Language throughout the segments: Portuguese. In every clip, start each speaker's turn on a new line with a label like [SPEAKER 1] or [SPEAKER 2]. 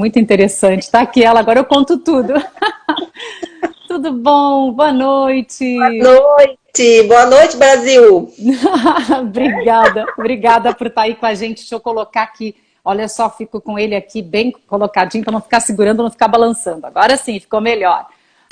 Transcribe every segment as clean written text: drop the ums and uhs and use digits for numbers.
[SPEAKER 1] Muito interessante. Tá aqui ela, agora eu conto tudo. Tudo bom? Boa noite.
[SPEAKER 2] Boa noite, Brasil.
[SPEAKER 1] Obrigada por estar aí com a gente. Deixa eu colocar aqui. Olha só, fico com ele aqui bem colocadinho para não ficar segurando, não ficar balançando. Agora sim, ficou melhor.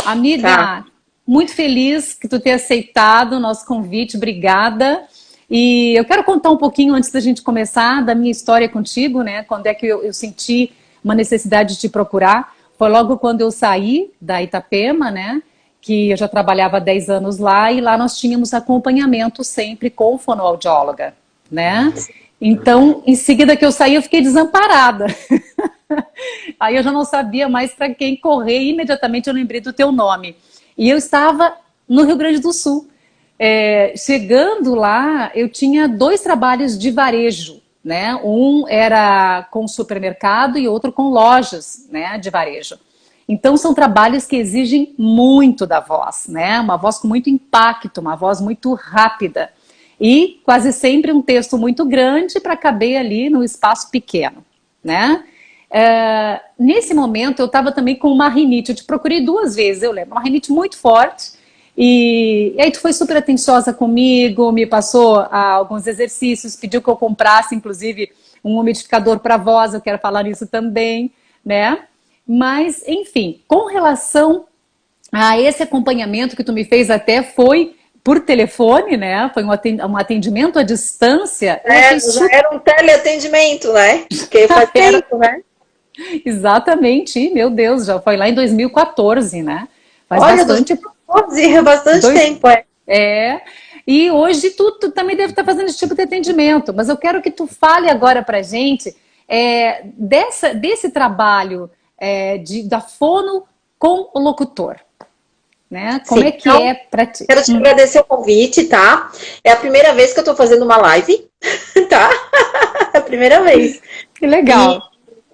[SPEAKER 1] Amiga,
[SPEAKER 2] Tá.
[SPEAKER 1] muito feliz que tu tenha aceitado o nosso convite. Obrigada. E eu quero contar um pouquinho antes da gente começar da minha história contigo, né? Quando é que eu senti uma necessidade de te procurar. Foi logo quando eu saí da Itapema, né? Que eu já trabalhava há 10 anos lá e lá nós tínhamos acompanhamento sempre com fonoaudióloga, né? Então, em seguida que eu saí, eu fiquei desamparada. Aí eu já não sabia mais para quem correr e imediatamente eu lembrei do teu nome. E eu estava no Rio Grande do Sul. Chegando lá, eu tinha 2 trabalhos de varejo, né? Um era com supermercado e outro com lojas, né, de varejo. Então são trabalhos que exigem muito da voz, né? Uma voz com muito impacto, uma voz muito rápida. E quase sempre um texto muito grande para caber ali no espaço pequeno, né? Nesse momento eu estava também com uma rinite, eu te procurei 2 vezes, eu lembro, uma rinite muito forte. E aí tu foi super atenciosa comigo, me passou alguns exercícios, pediu que eu comprasse, inclusive, um umidificador para voz, eu quero falar nisso também, né? Mas, enfim, com relação a esse acompanhamento que tu me fez até foi por telefone, né? Foi um atendimento à distância. Eu achei
[SPEAKER 2] Já
[SPEAKER 1] super...
[SPEAKER 2] era um teleatendimento, né? Porque faz
[SPEAKER 1] Era
[SPEAKER 2] tempo, né?
[SPEAKER 1] exatamente, e, meu Deus, já foi lá em 2014, né? Faz
[SPEAKER 2] Olha,
[SPEAKER 1] bastante
[SPEAKER 2] 2012, é bastante
[SPEAKER 1] dois,
[SPEAKER 2] tempo, é.
[SPEAKER 1] é. E hoje tu também deve estar fazendo esse tipo de atendimento, mas eu quero que tu fale agora pra gente desse trabalho da fono com o locutor, né? Como
[SPEAKER 2] Sim,
[SPEAKER 1] é que
[SPEAKER 2] então,
[SPEAKER 1] é pra ti?
[SPEAKER 2] quero te agradecer o convite, tá? É a primeira vez que eu tô fazendo uma live, tá? É a primeira vez.
[SPEAKER 1] Que
[SPEAKER 2] E
[SPEAKER 1] legal.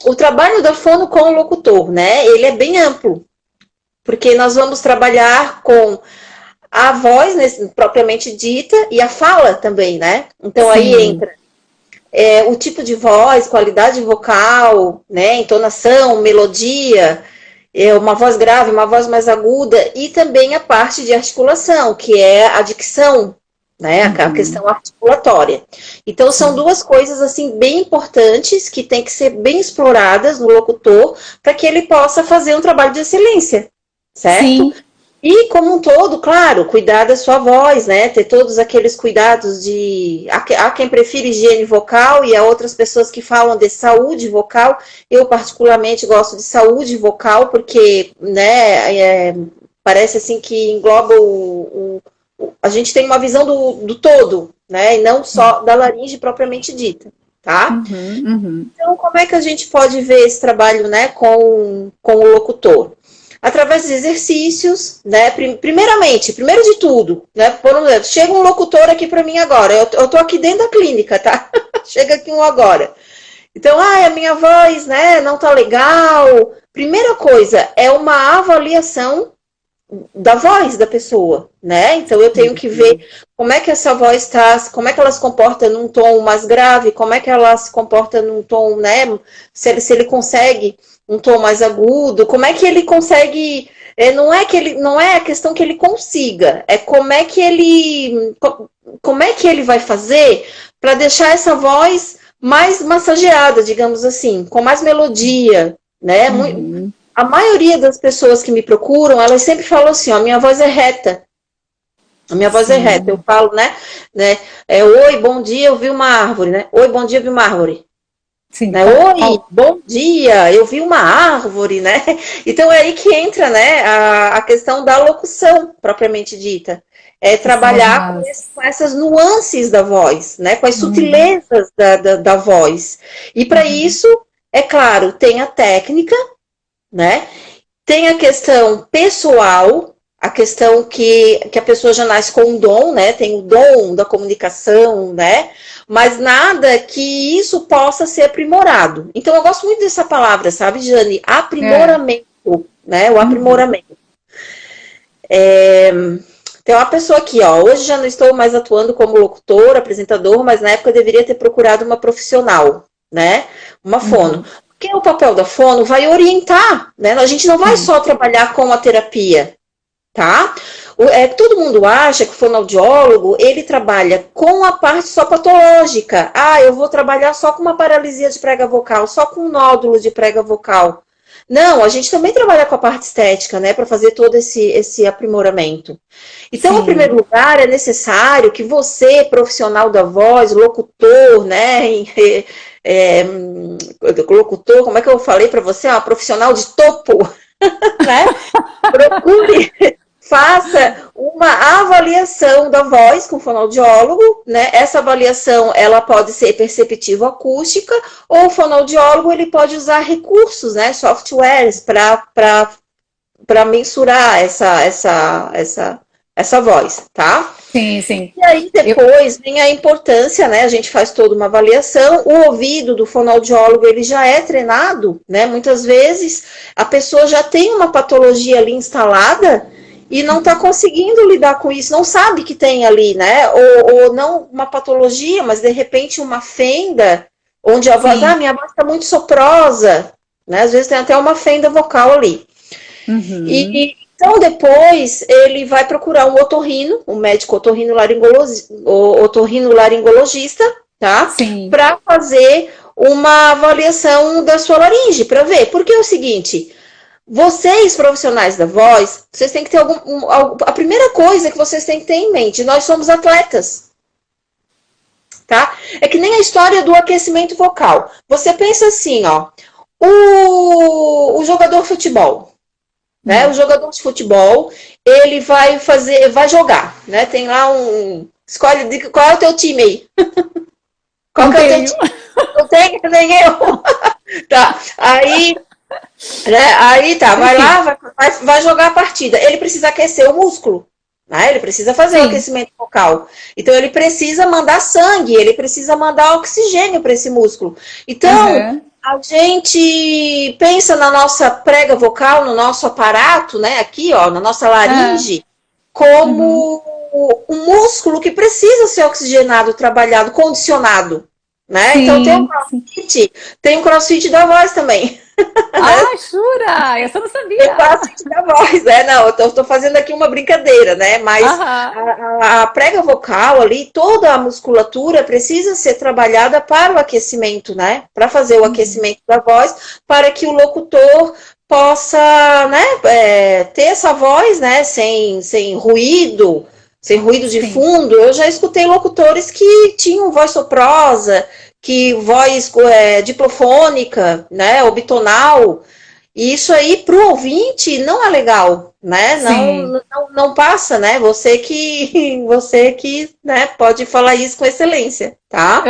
[SPEAKER 2] o trabalho da fono com o locutor, né? Ele é bem amplo, porque nós vamos trabalhar com a voz propriamente dita e a fala também, né? Então aí
[SPEAKER 1] Sim.
[SPEAKER 2] entra o tipo de voz, qualidade vocal, né? Entonação, melodia, uma voz grave, uma voz mais aguda e também a parte de articulação, que é a dicção, né? A
[SPEAKER 1] Uhum.
[SPEAKER 2] questão articulatória. Então são
[SPEAKER 1] Sim.
[SPEAKER 2] 2 coisas assim bem importantes que tem que ser bem exploradas no locutor para que ele possa fazer um trabalho de excelência, certo?
[SPEAKER 1] Sim.
[SPEAKER 2] E como um todo, claro, cuidar da sua voz, né? Ter todos aqueles cuidados de... Há quem prefira higiene vocal e há outras pessoas que falam de saúde vocal. Eu, particularmente, gosto de saúde vocal porque, né, parece assim que engloba a gente tem uma visão do todo, né? E não só da laringe propriamente dita, tá?
[SPEAKER 1] Uhum. Uhum.
[SPEAKER 2] Então, como é que a gente pode ver esse trabalho, né, com o locutor? Através de exercícios, né? Primeiro de tudo, né? Por um exemplo, chega um locutor aqui para mim agora. Eu tô aqui dentro da clínica, tá? Chega aqui um agora. Então, a minha voz, né, não tá legal. Primeira coisa é uma avaliação da voz da pessoa, né? Então eu tenho que ver como é que essa voz está, como é que ela se comporta num tom mais grave, como é que ela se comporta num tom, né? Se ele consegue um tom mais agudo, como é que ele consegue. Não é a questão que ele consiga, é como é que ele vai fazer para deixar essa voz mais massageada, digamos assim, com mais melodia, né?
[SPEAKER 1] Uhum.
[SPEAKER 2] A maioria das pessoas que me procuram, elas sempre falam assim, ó, minha voz é reta. A minha voz é reta. Eu
[SPEAKER 1] Sim.
[SPEAKER 2] falo, né? Oi, bom dia, eu vi uma árvore, né? Oi, bom dia, eu vi uma árvore.
[SPEAKER 1] Sim.
[SPEAKER 2] Né? Oi, bom dia, eu vi uma árvore, né? Então é aí que entra, né, a questão da locução, propriamente dita. É
[SPEAKER 1] Que são as
[SPEAKER 2] trabalhar
[SPEAKER 1] nuances.
[SPEAKER 2] com essas nuances da voz, né? Com as
[SPEAKER 1] Uhum.
[SPEAKER 2] sutilezas da voz. E para
[SPEAKER 1] Uhum.
[SPEAKER 2] isso, é claro, tem a técnica, né? Tem a questão pessoal, a questão que a pessoa já nasce com um dom, né? Tem o dom da comunicação, né? Mas nada que isso possa ser aprimorado. Então eu gosto muito dessa palavra, sabe, Jane?
[SPEAKER 1] É.
[SPEAKER 2] Aprimoramento, né? O
[SPEAKER 1] Uhum.
[SPEAKER 2] aprimoramento. Tem uma pessoa aqui, ó. Hoje já não estou mais atuando como locutor, apresentador, mas na época eu deveria ter procurado uma profissional, né? Uma fono.
[SPEAKER 1] Uhum.
[SPEAKER 2] Porque o papel da fono vai orientar, né? A gente não vai só trabalhar com a terapia, tá? Todo mundo acha que o fonoaudiólogo, ele trabalha com a parte só patológica. Ah, eu vou trabalhar só com uma paralisia de prega vocal, só com um nódulo de prega vocal. Não, a gente também trabalha com a parte estética, né, para fazer todo esse aprimoramento. Então, em primeiro lugar, é necessário que você, profissional da voz, locutor, né, locutor, como é que eu falei para você? Profissional de topo, né? Procure, faça uma avaliação da voz com o fonoaudiólogo, né? Essa avaliação, ela pode ser perceptiva acústica, ou o fonoaudiólogo, ele pode usar recursos, né? Softwares para mensurar essa voz, tá?
[SPEAKER 1] Sim, sim.
[SPEAKER 2] E aí depois vem a importância, né? A gente faz toda uma avaliação. O ouvido do fonoaudiólogo, ele já é treinado, né? Muitas vezes a pessoa já tem uma patologia ali instalada e não está conseguindo lidar com isso, não sabe que tem ali, né? Ou não uma patologia, mas de repente uma fenda, onde a voz, minha voz está muito soprosa, né? Às vezes tem até uma fenda vocal ali. Então, depois, ele vai procurar um otorrino, um médico otorrinolaringologista, tá? Para fazer uma avaliação da sua laringe, para ver. Porque é o seguinte, vocês, profissionais da voz, vocês têm que ter a primeira coisa que vocês têm que ter em mente, nós somos atletas, tá? É que nem a história do aquecimento vocal. Você pensa assim, ó, o jogador de futebol, né? O jogador de futebol, ele vai jogar, né? Tem lá escolhe qual é o teu time aí. Qual que é o teu time? Não tem, nem eu. Tá, aí, né? Aí tá, vai lá, vai jogar a partida. Ele precisa aquecer o músculo, né? Ele precisa fazer o aquecimento vocal. Então, ele precisa mandar sangue, ele precisa mandar oxigênio para esse músculo. Então, a gente pensa na nossa prega vocal, no nosso aparato, né, aqui, ó, na nossa laringe, como um músculo que precisa ser oxigenado, trabalhado, condicionado, né? Então tem um crossfit da voz também.
[SPEAKER 1] Ah, jura? Essa eu não sabia.
[SPEAKER 2] Tem crossfit da voz, né? Não, eu tô fazendo aqui uma brincadeira, né? Mas a prega vocal ali, toda a musculatura precisa ser trabalhada para o aquecimento, né? Para fazer o aquecimento da voz, para que o locutor possa, né, ter essa voz, né, sem ruído, sem ruído de fundo. Eu já escutei locutores que tinham voz soprosa, que voz diplofônica, né, obitonal, e isso aí para o ouvinte não é legal, né? Não passa, né? Você que né, pode falar isso com excelência, tá?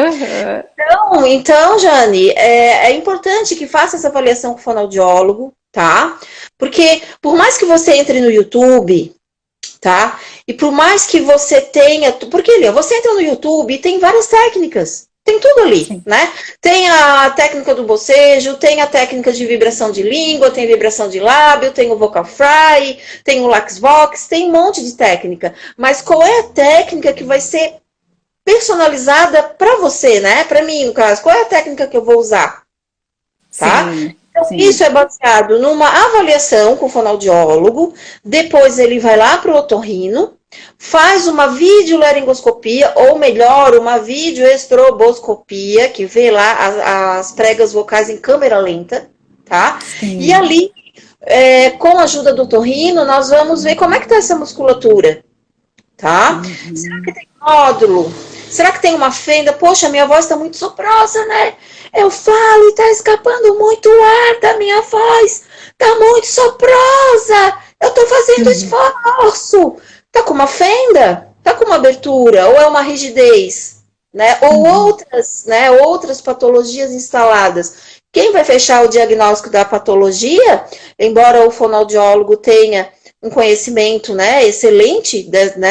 [SPEAKER 2] Então, Jane, é importante que faça essa avaliação com o fonoaudiólogo, tá? Porque por mais que você entre no YouTube, tá? E por mais que você tenha... Porque, você entra no YouTube e tem várias técnicas. Tem tudo ali, né? Tem a técnica do bocejo, tem a técnica de vibração de língua, tem vibração de lábio, tem o vocal fry, tem o LaxVox, tem um monte de técnica. Mas qual é a técnica que vai ser personalizada para você, né? Para mim, no caso, qual é a técnica que eu vou usar? Tá? Então, isso é baseado numa avaliação com o fonoaudiólogo, depois ele vai lá para o otorrino, faz uma videolaringoscopia, ou melhor, uma videoestroboscopia, que vê lá as pregas vocais em câmera lenta, tá? E ali, com a ajuda do otorrino, nós vamos ver como é que tá essa musculatura, tá? Será que tem nódulo? Será que tem uma fenda? Poxa, minha voz tá muito soprosa, né? Eu falo e tá escapando muito ar da minha voz. Tá muito soprosa. Eu tô fazendo esforço. Tá com uma fenda? Tá com uma abertura? Ou é uma rigidez? Né? Ou outras patologias instaladas. Quem vai fechar o diagnóstico da patologia, embora o fonoaudiólogo tenha um conhecimento, né, excelente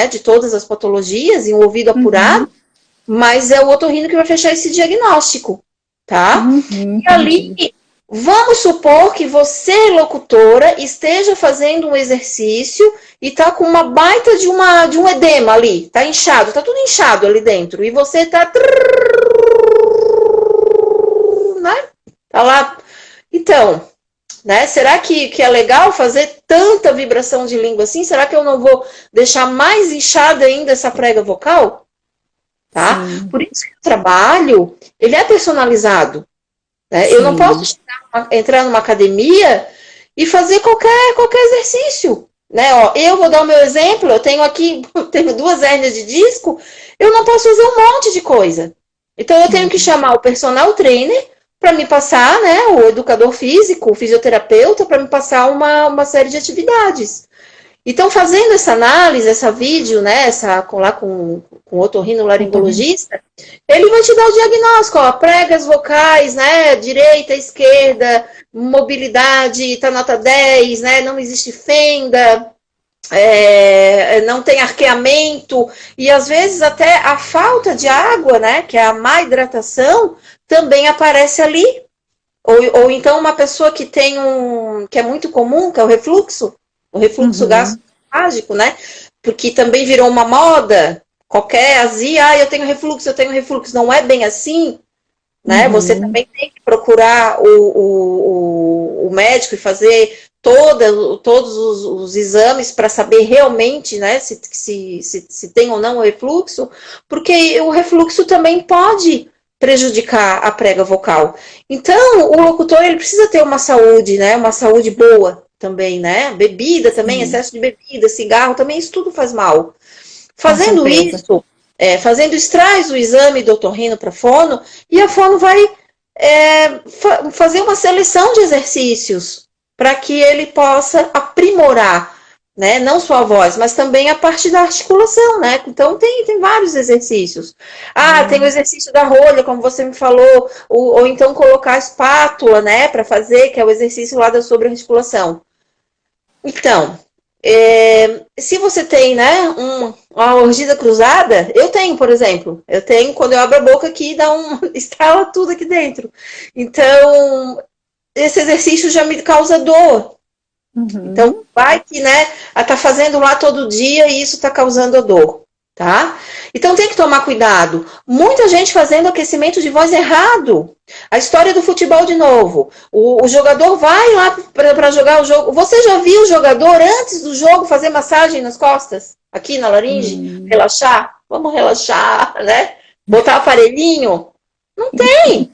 [SPEAKER 2] de todas as patologias e um ouvido apurado, mas é o otorrino que vai fechar esse diagnóstico, tá? E ali, vamos supor que você, locutora, esteja fazendo um exercício e tá com uma baita de um edema ali, tá inchado, tá tudo inchado ali dentro, e você tá, né, tá lá Então, né, será que é legal fazer tanta vibração de língua assim? Será que eu não vou deixar mais inchada ainda essa prega vocal? Tá?
[SPEAKER 1] Sim.
[SPEAKER 2] Por isso que o trabalho, ele é personalizado. Né? Eu não posso entrar numa academia e fazer qualquer exercício. Né? Ó, eu vou dar o meu exemplo, eu tenho aqui, tenho 2 hérnias de disco, eu não posso fazer um monte de coisa. Então eu tenho que chamar o personal trainer para me passar, né, o educador físico, o fisioterapeuta, para me passar uma série de atividades. Então, fazendo essa análise, essa vídeo, né, lá com o otorrinolaringologista, ele vai te dar o diagnóstico, ó, pregas vocais, né, direita, esquerda, mobilidade, tá nota 10, né, não existe fenda, não tem arqueamento, e às vezes até a falta de água, né, que é a má hidratação, também aparece ali. Ou então uma pessoa que tem que é muito comum, que é o refluxo gastroesofágico, né? Porque também virou uma moda, qualquer azia, eu tenho refluxo, não é bem assim, né? Você também tem que procurar o médico e fazer todos os exames para saber realmente, né, se tem ou não o refluxo, porque o refluxo também pode prejudicar a prega vocal. Então, o locutor, ele precisa ter uma saúde, né, uma saúde boa também, né, bebida também, excesso de bebida, cigarro, também isso tudo faz mal. Fazendo isso, traz o exame do otorrino para a fono, e a fono vai fazer uma seleção de exercícios para que ele possa aprimorar, né, não só a voz, mas também a parte da articulação, né? Então tem vários exercícios. Tem o exercício da rolha, como você me falou, ou então colocar a espátula, né, para fazer, que é o exercício lá da sobrearticulação. Então, se você tem, né, uma mordida cruzada, eu tenho, por exemplo, quando eu abro a boca aqui, estala tudo aqui dentro. Então, esse exercício já me causa dor. Então, vai que, né, tá fazendo lá todo dia e isso tá causando a dor, tá? Então, tem que tomar cuidado. Muita gente fazendo aquecimento de voz errado. A história do futebol de novo. O jogador vai lá para jogar o jogo. Você já viu o jogador antes do jogo fazer massagem nas costas? Aqui na laringe? Relaxar? Vamos relaxar, né? Botar aparelhinho? Não tem.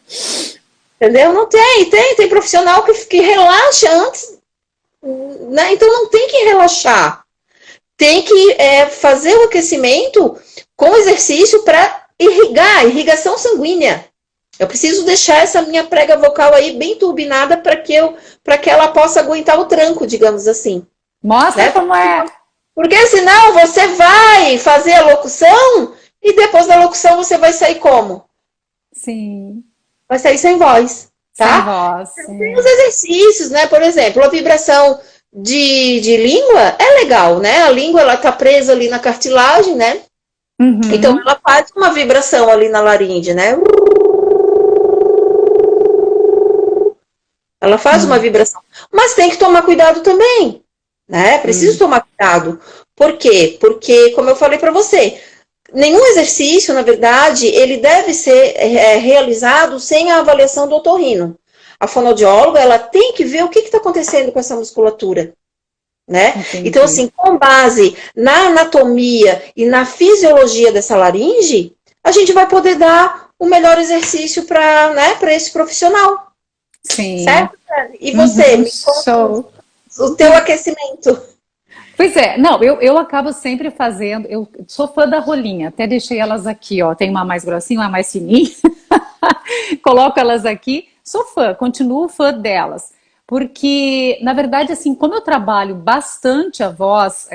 [SPEAKER 2] Entendeu? Não tem. Tem profissional que relaxa antes, né? Então não tem que relaxar. Tem que fazer o aquecimento com exercício para irrigação sanguínea. Eu preciso deixar essa minha prega vocal aí bem turbinada para que ela possa aguentar o tranco, digamos assim.
[SPEAKER 1] Mostra, né? Como é.
[SPEAKER 2] Porque senão você vai fazer a locução e depois da locução você vai sair como?
[SPEAKER 1] Sim.
[SPEAKER 2] Vai sair sem voz, tá?
[SPEAKER 1] Sem voz.
[SPEAKER 2] Então, tem os exercícios, né? Por exemplo, a vibração de língua é legal, né? A língua, ela tá presa ali na cartilagem, né? Então, ela faz uma vibração ali na laringe, né? Ela faz uma vibração. Mas tem que tomar cuidado também, né? Preciso tomar cuidado. Por quê? Porque, como eu falei para você, nenhum exercício, na verdade, ele deve ser realizado sem a avaliação do otorrino. A fonoaudióloga, ela tem que ver o que está acontecendo com essa musculatura, né? Então, assim, com base na anatomia e na fisiologia dessa laringe, a gente vai poder dar o melhor exercício para, né, para esse profissional.
[SPEAKER 1] Sim.
[SPEAKER 2] Certo? E você, me conta o teu aquecimento.
[SPEAKER 1] Pois é, não, eu acabo sempre fazendo, eu sou fã da rolinha, até deixei elas aqui, ó, tem uma mais grossinha, uma mais fininha, coloco elas aqui, sou fã, continuo fã delas, porque, na verdade, assim, como eu trabalho bastante a voz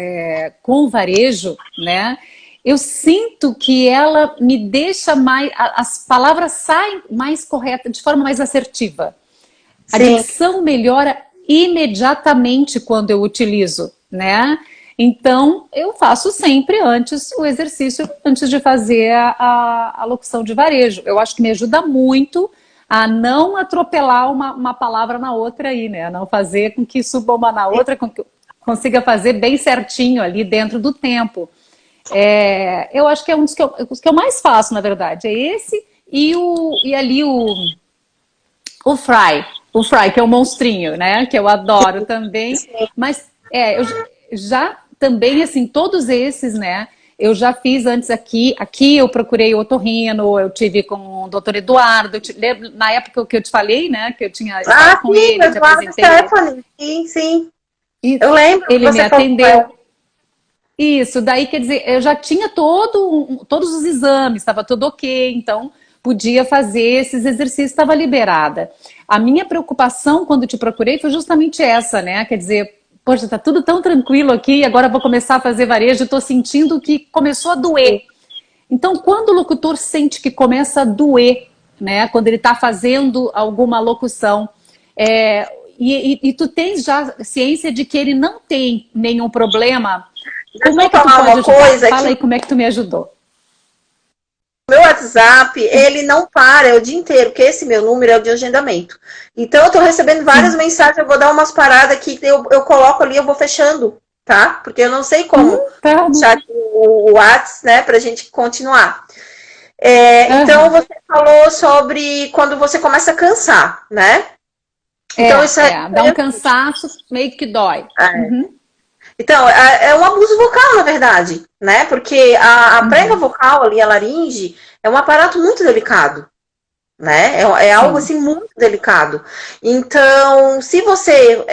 [SPEAKER 1] com varejo, né, eu sinto que ela me deixa mais, as palavras saem mais corretas, de forma mais assertiva. A dicção melhora imediatamente quando eu utilizo, né? Então, eu faço sempre antes o exercício, antes de fazer a locução de varejo. Eu acho que me ajuda muito a não atropelar uma palavra na outra aí, né? A não fazer com que suba uma na outra, com que eu consiga fazer bem certinho ali dentro do tempo. Eu acho que é um dos que eu mais faço, na verdade. É esse e ali o fry. O Fry, que é um monstrinho, né? Que eu adoro também. Mas eu já também, assim, todos esses, né? Eu já fiz antes aqui. Aqui eu procurei otorrino, eu tive com o doutor Eduardo. Lembro, na época que eu te falei, né? Que eu tinha estado com
[SPEAKER 2] sim,
[SPEAKER 1] ele, te
[SPEAKER 2] Eduardo
[SPEAKER 1] apresentei.
[SPEAKER 2] Stephanie. Sim, sim.
[SPEAKER 1] E
[SPEAKER 2] Eu lembro que
[SPEAKER 1] ele me
[SPEAKER 2] você falou com ela.
[SPEAKER 1] atendeu. Isso, daí quer dizer, eu já tinha todos os exames, estava tudo ok, então podia fazer esses exercícios, estava liberada. A minha preocupação quando te procurei foi justamente essa, né? Quer dizer, poxa, tá tudo tão tranquilo aqui, agora eu vou começar a fazer varejo, estou sentindo que começou a doer. Então, quando o locutor sente que começa a doer, né? Quando ele está fazendo alguma locução, e tu tens já ciência de que ele não tem nenhum problema. Como é que tu
[SPEAKER 2] falar
[SPEAKER 1] pode
[SPEAKER 2] uma
[SPEAKER 1] ajudar?
[SPEAKER 2] coisa
[SPEAKER 1] Fala
[SPEAKER 2] que
[SPEAKER 1] aí como é que tu me ajudou.
[SPEAKER 2] meu WhatsApp, ele não para o dia inteiro, porque esse meu número é o de agendamento. Então, eu estou recebendo várias mensagens, eu vou dar umas paradas aqui, eu coloco ali, eu vou fechando, tá? Porque eu não sei como
[SPEAKER 1] Tá.
[SPEAKER 2] deixar o WhatsApp, né, pra gente continuar. Então,
[SPEAKER 1] Aham.
[SPEAKER 2] você falou sobre quando você começa a cansar, né? Então, isso
[SPEAKER 1] Dá um cansaço, meio que dói. Uhum.
[SPEAKER 2] Então, é um abuso vocal, na verdade, né? Porque a prega vocal ali, a laringe, é um aparato muito delicado, né? É algo,
[SPEAKER 1] Sim.
[SPEAKER 2] assim, muito delicado. Então, se você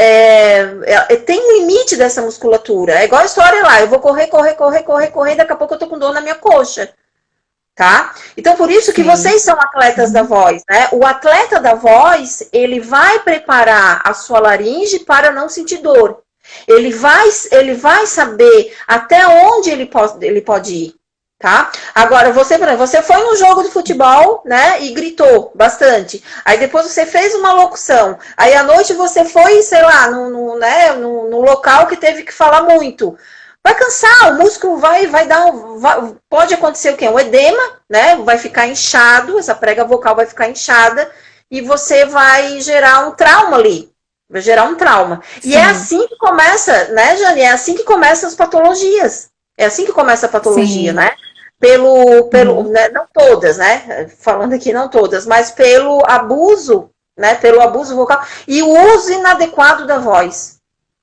[SPEAKER 2] tem um limite dessa musculatura, é igual a história lá, eu vou correr, e daqui a pouco eu tô com dor na minha coxa, tá? Então, por isso que
[SPEAKER 1] Sim.
[SPEAKER 2] vocês são atletas da voz, né? O atleta da voz, ele vai preparar a sua laringe para não sentir dor. Ele vai saber até onde ele pode ir, tá? Agora, você foi num jogo de futebol, né, e gritou bastante. Aí depois você fez uma locução. Aí à noite você foi, sei lá, no local que teve que falar muito. Vai cansar, o músculo vai pode acontecer o quê? Um edema, né? Vai ficar inchado, essa prega vocal vai ficar inchada e você vai gerar um trauma ali. Vai gerar um trauma.
[SPEAKER 1] Sim.
[SPEAKER 2] E é assim que começa, né, Jane? É assim que começam as patologias. É assim que começa a patologia,
[SPEAKER 1] Sim.
[SPEAKER 2] né? Né, não todas, né? Falando aqui, não todas, mas pelo abuso, né? Pelo abuso vocal e o uso inadequado da voz,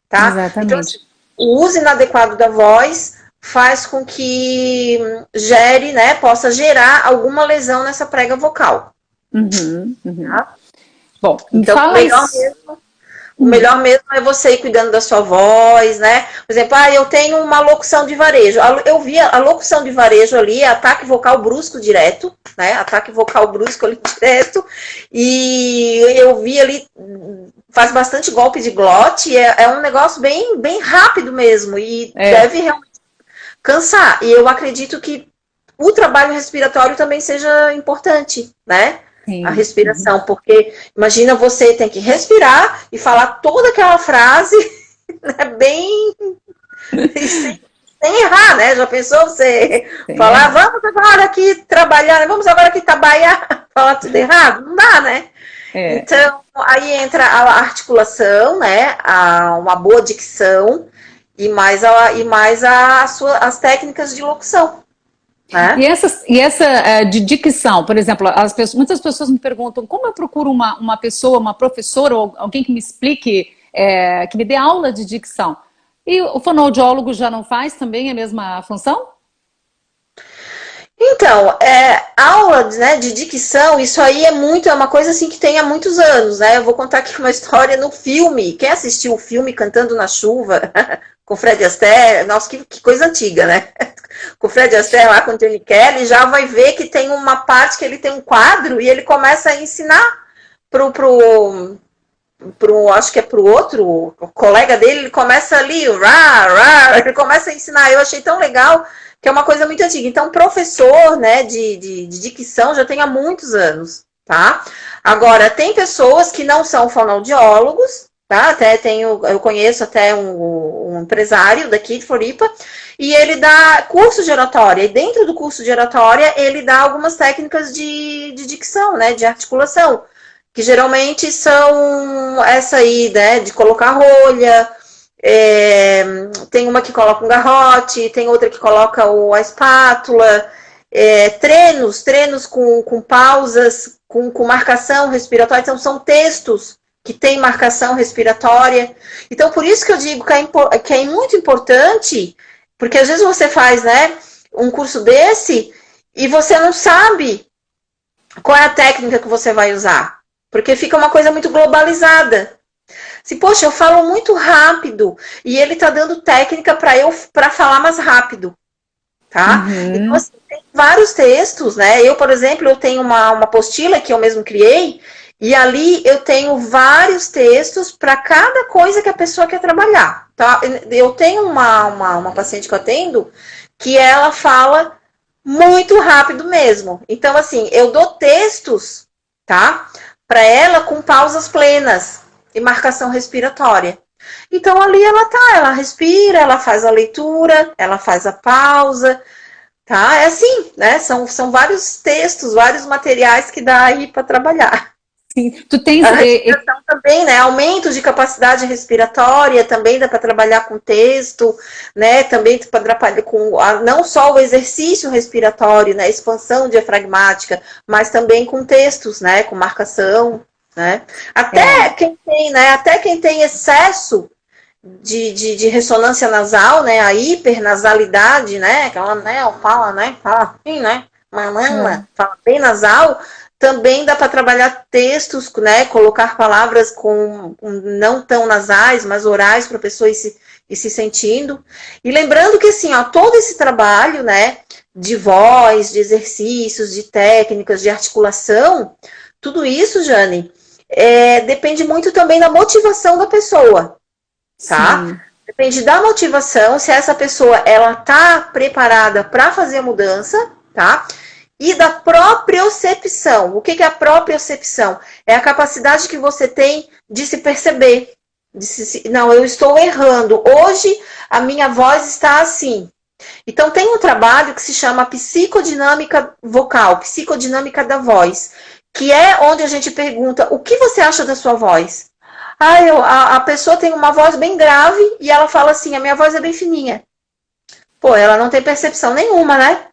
[SPEAKER 2] tá? Então,
[SPEAKER 1] Exatamente.
[SPEAKER 2] o uso inadequado da voz faz com que gere, né? Possa gerar alguma lesão nessa prega vocal. Tá?
[SPEAKER 1] Bom,
[SPEAKER 2] Então,
[SPEAKER 1] fala isso.
[SPEAKER 2] O melhor mesmo é você ir cuidando da sua voz, né? Por exemplo, eu tenho uma locução de varejo. Eu vi a locução de varejo ali, ataque vocal brusco direto, né? Ataque vocal brusco ali direto. E eu vi ali, faz bastante golpe de glote, é um negócio bem, bem rápido mesmo. E deve realmente cansar. E eu acredito que o trabalho respiratório também seja importante, né?
[SPEAKER 1] Sim.
[SPEAKER 2] A respiração, porque imagina você tem que respirar e falar toda aquela frase, né, bem sem errar, né? Já pensou você falar, vamos agora aqui trabalhar, vamos agora aqui trabalhar, falar tudo errado? Não dá, né? Então, aí entra a articulação, né? Uma boa dicção e mais as técnicas de locução.
[SPEAKER 1] E essa de dicção, por exemplo, muitas pessoas me perguntam como eu procuro uma pessoa, uma professora ou alguém que me explique, que me dê aula de dicção. E o fonoaudiólogo já não faz também a mesma função?
[SPEAKER 2] Então, aula, né, de dicção, isso aí é uma coisa assim que tem há muitos anos, né? Eu vou contar aqui uma história no filme. Quem assistiu o filme Cantando na Chuva, com Fred Astaire, nossa, que coisa antiga, né? Com Fred Astaire lá com Johnny Kelly, já vai ver que tem uma parte que ele tem um quadro e ele começa a ensinar acho que é pro outro colega dele, ele começa ali, ele começa a ensinar. Eu achei tão legal, que é uma coisa muito antiga. Então, professor, né, de dicção já tem há muitos anos, tá? Agora, tem pessoas que não são fonoaudiólogos, tá? Eu conheço até um empresário daqui de Floripa, e ele dá curso de oratória, e dentro do curso de oratória, ele dá algumas técnicas de dicção, né, de articulação, que geralmente são essa aí, né, de colocar rolha, tem uma que coloca um garrote, tem outra que coloca a espátula, treinos com pausas, com marcação respiratória, então são textos que tem marcação respiratória. Então, por isso que eu digo que é muito importante, porque às vezes você faz, né, um curso desse e você não sabe qual é a técnica que você vai usar, porque fica uma coisa muito globalizada. Se, poxa, eu falo muito rápido e ele tá dando técnica para falar mais rápido, tá? Então, assim, tem vários textos, né? Eu, por exemplo, eu tenho uma apostila que eu mesmo criei, e ali eu tenho vários textos para cada coisa que a pessoa quer trabalhar, tá? Eu tenho uma paciente que eu atendo que ela fala muito rápido mesmo. Então, assim, eu dou textos, tá? Para ela com pausas plenas e marcação respiratória. Então, ali ela respira, ela faz a leitura, ela faz a pausa, tá? É assim, né? São vários textos, vários materiais que dá aí para trabalhar.
[SPEAKER 1] Sim. Tu tens...
[SPEAKER 2] A respiração também, né? Aumento de capacidade respiratória, também dá para trabalhar com texto, né? Também para trabalhar com não só o exercício respiratório, né? Expansão diafragmática, mas também com textos, né? Com marcação, né? Quem tem, né? Até quem tem excesso de ressonância nasal, né? A hipernasalidade, né? Aquela, né? Fala assim, né? Fala bem nasal. Também dá para trabalhar textos, né? Colocar palavras com não tão nasais, mas orais para a pessoa ir se sentindo. E lembrando que, assim, ó, todo esse trabalho, né? De voz, de exercícios, de técnicas, de articulação, tudo isso, Jane, depende muito também da motivação da pessoa, tá? Sim. Depende da motivação, se essa pessoa, ela tá preparada para fazer a mudança, tá? E da propriocepção. O que é a propriocepção? É a capacidade que você tem de se perceber. Não, eu estou errando. Hoje a minha voz está assim. Então tem um trabalho que se chama psicodinâmica vocal, psicodinâmica da voz, que é onde a gente pergunta, o que você acha da sua voz? A pessoa tem uma voz bem grave e ela fala assim, a minha voz é bem fininha. Pô, ela não tem percepção nenhuma, né?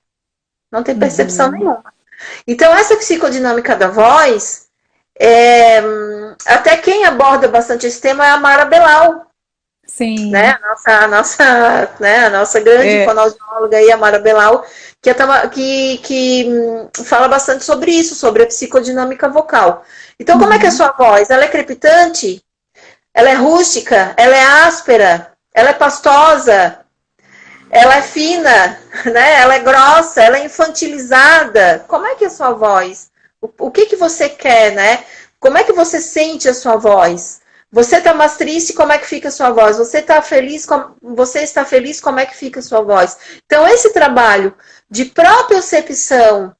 [SPEAKER 2] Não tem percepção nenhuma. Então, essa psicodinâmica da voz, até quem aborda bastante esse tema é a Mara Belal.
[SPEAKER 1] Sim.
[SPEAKER 2] Né? A nossa grande fonoaudióloga aí, a Mara Belal, que fala bastante sobre isso, sobre a psicodinâmica vocal. Então, como é que é a sua voz? Ela é crepitante? Ela é rústica? Ela é áspera? Ela é pastosa? Ela é fina, né? Ela é grossa, ela é infantilizada. Como é que é a sua voz? O que você quer, né? Como é que você sente a sua voz? Você está mais triste, como é que fica a sua voz? Você está feliz, como é que fica a sua voz? Então, esse trabalho de propriocepção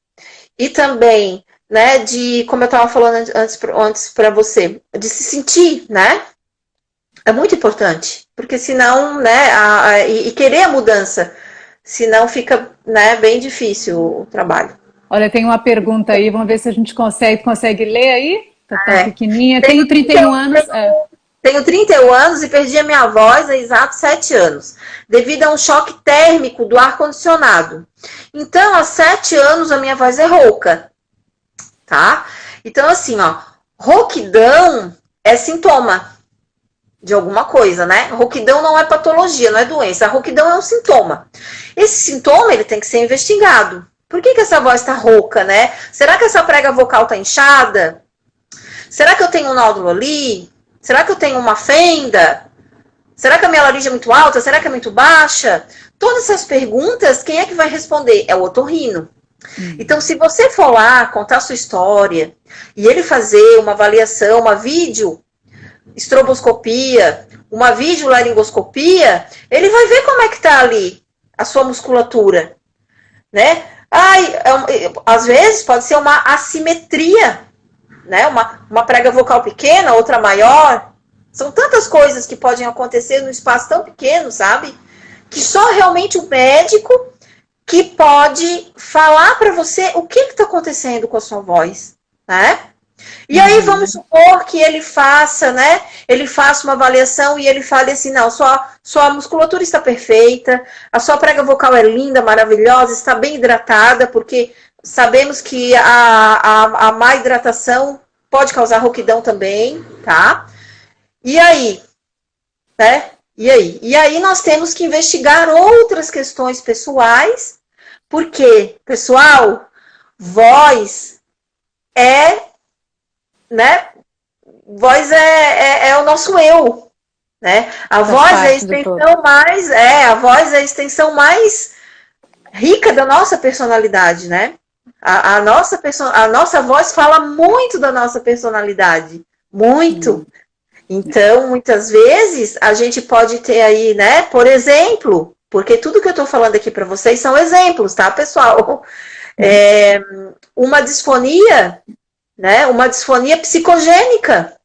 [SPEAKER 2] e também, né, como eu estava falando antes para você, de se sentir, né? É muito importante, porque senão, né, e querer a mudança, senão fica, né, bem difícil o trabalho.
[SPEAKER 1] Olha, tem uma pergunta aí, vamos ver se a gente consegue ler aí? Tá tão pequenininha. Tenho 31 anos.
[SPEAKER 2] Tenho 31 anos e perdi a minha voz há exatos 7 anos, devido a um choque térmico do ar-condicionado. Então, há 7 anos a minha voz é rouca, tá? Então, assim, ó, rouquidão é sintoma de alguma coisa, né? Rouquidão não é patologia, não é doença. A rouquidão é um sintoma. Esse sintoma, ele tem que ser investigado. Por que essa voz tá rouca, né? Será que essa prega vocal tá inchada? Será que eu tenho um nódulo ali? Será que eu tenho uma fenda? Será que a minha laringe é muito alta? Será que é muito baixa? Todas essas perguntas, quem é que vai responder? É o otorrino. Então, se você for lá contar a sua história e ele fazer uma avaliação, uma estroboscopia, uma videolaringoscopia, ele vai ver como é que tá ali a sua musculatura, né? Às vezes pode ser uma assimetria, né? Uma prega vocal pequena, outra maior. São tantas coisas que podem acontecer num espaço tão pequeno, sabe? Que só realmente o médico que pode falar para você o que está acontecendo com a sua voz, né? E aí vamos supor que ele faça, né? Ele faça uma avaliação e ele fale assim, não, sua musculatura está perfeita, a sua prega vocal é linda, maravilhosa, está bem hidratada, porque sabemos que a má hidratação pode causar rouquidão também, tá? E aí, né? E aí? E aí nós temos que investigar outras questões pessoais, porque, pessoal, voz é, né? Voz é o nosso eu, né? A voz é a extensão mais, a voz é a extensão mais rica da nossa personalidade, né? A nossa voz fala muito da nossa personalidade, muito. Então, muitas vezes, a gente pode ter aí, né, por exemplo, porque tudo que eu tô falando aqui para vocês são exemplos, tá, pessoal? Uma disfonia, né, uma disfonia psicogênica.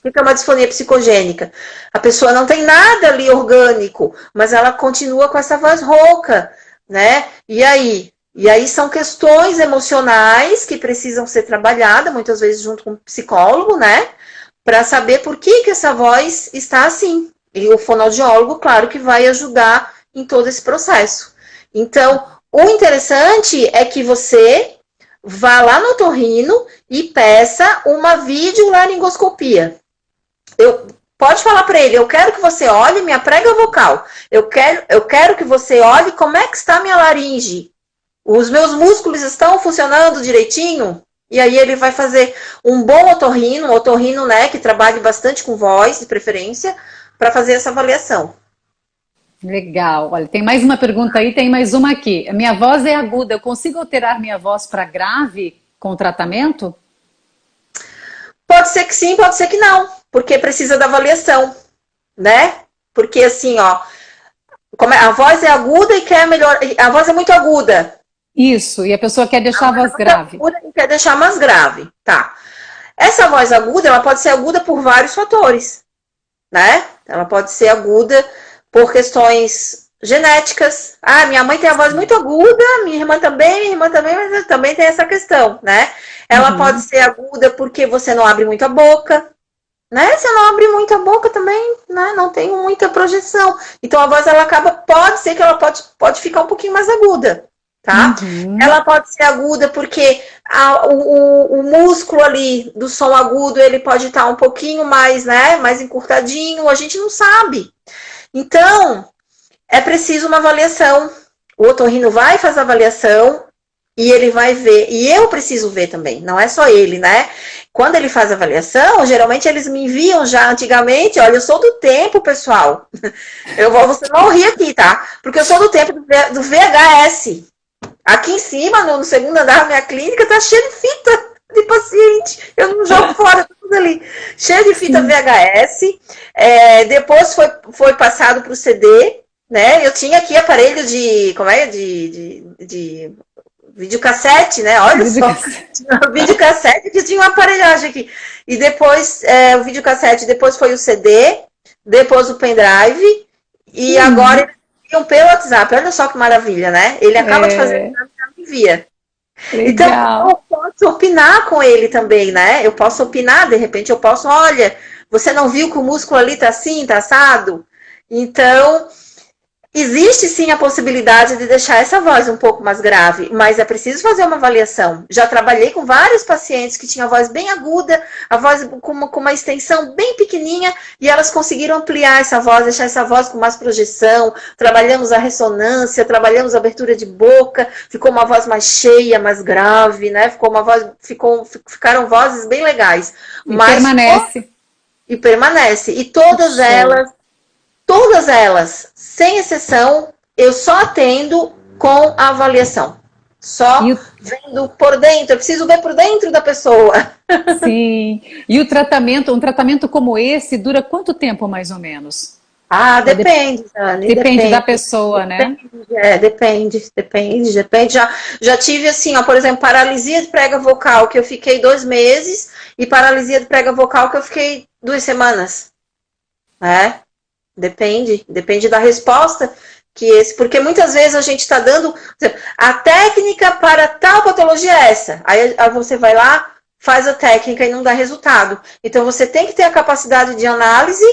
[SPEAKER 2] O que é uma disfonia psicogênica? A pessoa não tem nada ali orgânico, mas ela continua com essa voz rouca, né? E aí são questões emocionais que precisam ser trabalhadas, muitas vezes junto com o psicólogo, né? Para saber por que essa voz está assim. E o fonoaudiólogo, claro, que vai ajudar em todo esse processo. Então, o interessante é que você vá lá no otorrino e peça uma videolaringoscopia. Pode falar para ele, eu quero que você olhe minha prega vocal. Eu quero que você olhe como é que está a minha laringe. Os meus músculos estão funcionando direitinho? E aí ele vai fazer um bom otorrino, né, que trabalhe bastante com voz, de preferência, para fazer essa avaliação.
[SPEAKER 1] Legal. Olha, tem mais uma pergunta aí, tem mais uma aqui. A minha voz é aguda, eu consigo alterar minha voz para grave com o tratamento?
[SPEAKER 2] Pode ser que sim, pode ser que não, porque precisa da avaliação, né? Porque assim, ó, a voz é aguda e quer melhor, a voz é muito aguda.
[SPEAKER 1] Isso, e a pessoa quer deixar a voz grave.
[SPEAKER 2] E quer deixar mais grave, tá. Essa voz aguda, ela pode ser aguda por vários fatores, né? Ela pode ser aguda por questões genéticas. Ah, minha mãe tem a voz muito aguda, minha irmã também, mas também tem essa questão, né? Ela pode ser aguda porque você não abre muito a boca, né? Se não abre muito a boca também, né? Não tem muita projeção. Então a voz, ela pode ser que ela pode ficar um pouquinho mais aguda, tá? Ela pode ser aguda porque o músculo ali do som agudo, ele pode estar um pouquinho mais, né? Mais encurtadinho, a gente não sabe. Então, é preciso uma avaliação. O otorrino vai fazer a avaliação e ele vai ver. E eu preciso ver também, não é só ele, né? Quando ele faz a avaliação, geralmente eles me enviam já antigamente. Olha, eu sou do tempo, pessoal. Você não ri aqui, tá? Porque eu sou do tempo do VHS. Aqui em cima, no segundo andar da minha clínica, tá cheio de fita de paciente. Eu não jogo fora, tudo ali. Cheio de fita VHS. Depois foi passado para o CD, né? Eu tinha aqui aparelho de videocassete, né? Olha só. Videocassete que tinha uma aparelhagem aqui. E depois, o videocassete, depois foi o CD, depois o pendrive, e agora eles enviam pelo WhatsApp. Olha só que maravilha, né? Ele acaba de fazer o exame e envia. Legal. Então, eu posso opinar com ele também, né? Eu posso opinar, de repente eu posso, olha, você não viu que o músculo ali tá assim, tá assado? Então, existe sim a possibilidade de deixar essa voz um pouco mais grave, mas é preciso fazer uma avaliação. Já trabalhei com vários pacientes que tinham a voz bem aguda, a voz com uma extensão bem pequenininha, e elas conseguiram ampliar essa voz, deixar essa voz com mais projeção. Trabalhamos a ressonância, trabalhamos a abertura de boca, ficou uma voz mais cheia, mais grave, né? Ficaram vozes bem legais.
[SPEAKER 1] Mas permanece.
[SPEAKER 2] E permanece. E todas elas, sem exceção, eu só atendo com a avaliação. Só vendo por dentro. Eu preciso ver por dentro da pessoa.
[SPEAKER 1] Sim. E um tratamento como esse dura quanto tempo, mais ou menos?
[SPEAKER 2] Ah, depende, Dani.
[SPEAKER 1] Depende da pessoa, né?
[SPEAKER 2] Depende. Já tive, assim, ó, por exemplo, paralisia de prega vocal, que eu fiquei 2 meses, e paralisia de prega vocal, que eu fiquei 2 semanas. Né? Depende da resposta porque muitas vezes a gente está dando a técnica para tal patologia é essa. Aí você vai lá, faz a técnica e não dá resultado. Então você tem que ter a capacidade de análise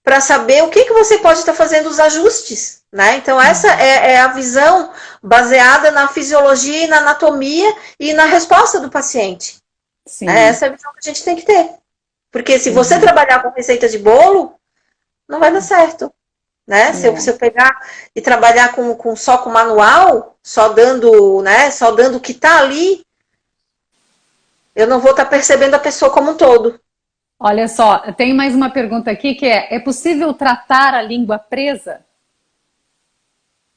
[SPEAKER 2] para saber o que você pode estar fazendo os ajustes, né? Então essa é a visão baseada na fisiologia e na anatomia e na resposta do paciente.
[SPEAKER 1] Sim.
[SPEAKER 2] Essa é a visão que a gente tem que ter. Porque se você trabalhar com receita de bolo, não vai dar certo. Né? Se eu pegar e trabalhar só com manual, só dando, né, só dando o que está ali, eu não vou estar percebendo a pessoa como um todo.
[SPEAKER 1] Olha só, tem mais uma pergunta aqui que é possível tratar a língua presa?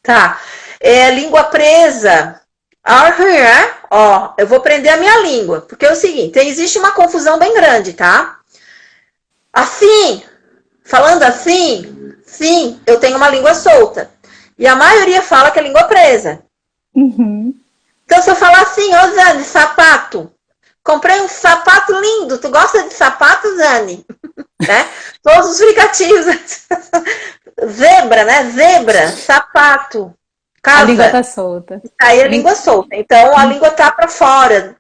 [SPEAKER 2] Tá. Língua presa. Ó, eu vou prender a minha língua, porque é o seguinte, existe uma confusão bem grande, tá? Assim, falando assim, sim, eu tenho uma língua solta. E a maioria fala que é língua presa.
[SPEAKER 1] Uhum.
[SPEAKER 2] Então, se eu falar assim, ô Zane, sapato, comprei um sapato lindo, tu gosta de sapato, Zane? Né? Todos os fricativos. Zebra, né? Zebra, sapato, casa.
[SPEAKER 1] A língua tá solta.
[SPEAKER 2] Aí a língua solta. Então, a língua tá para fora.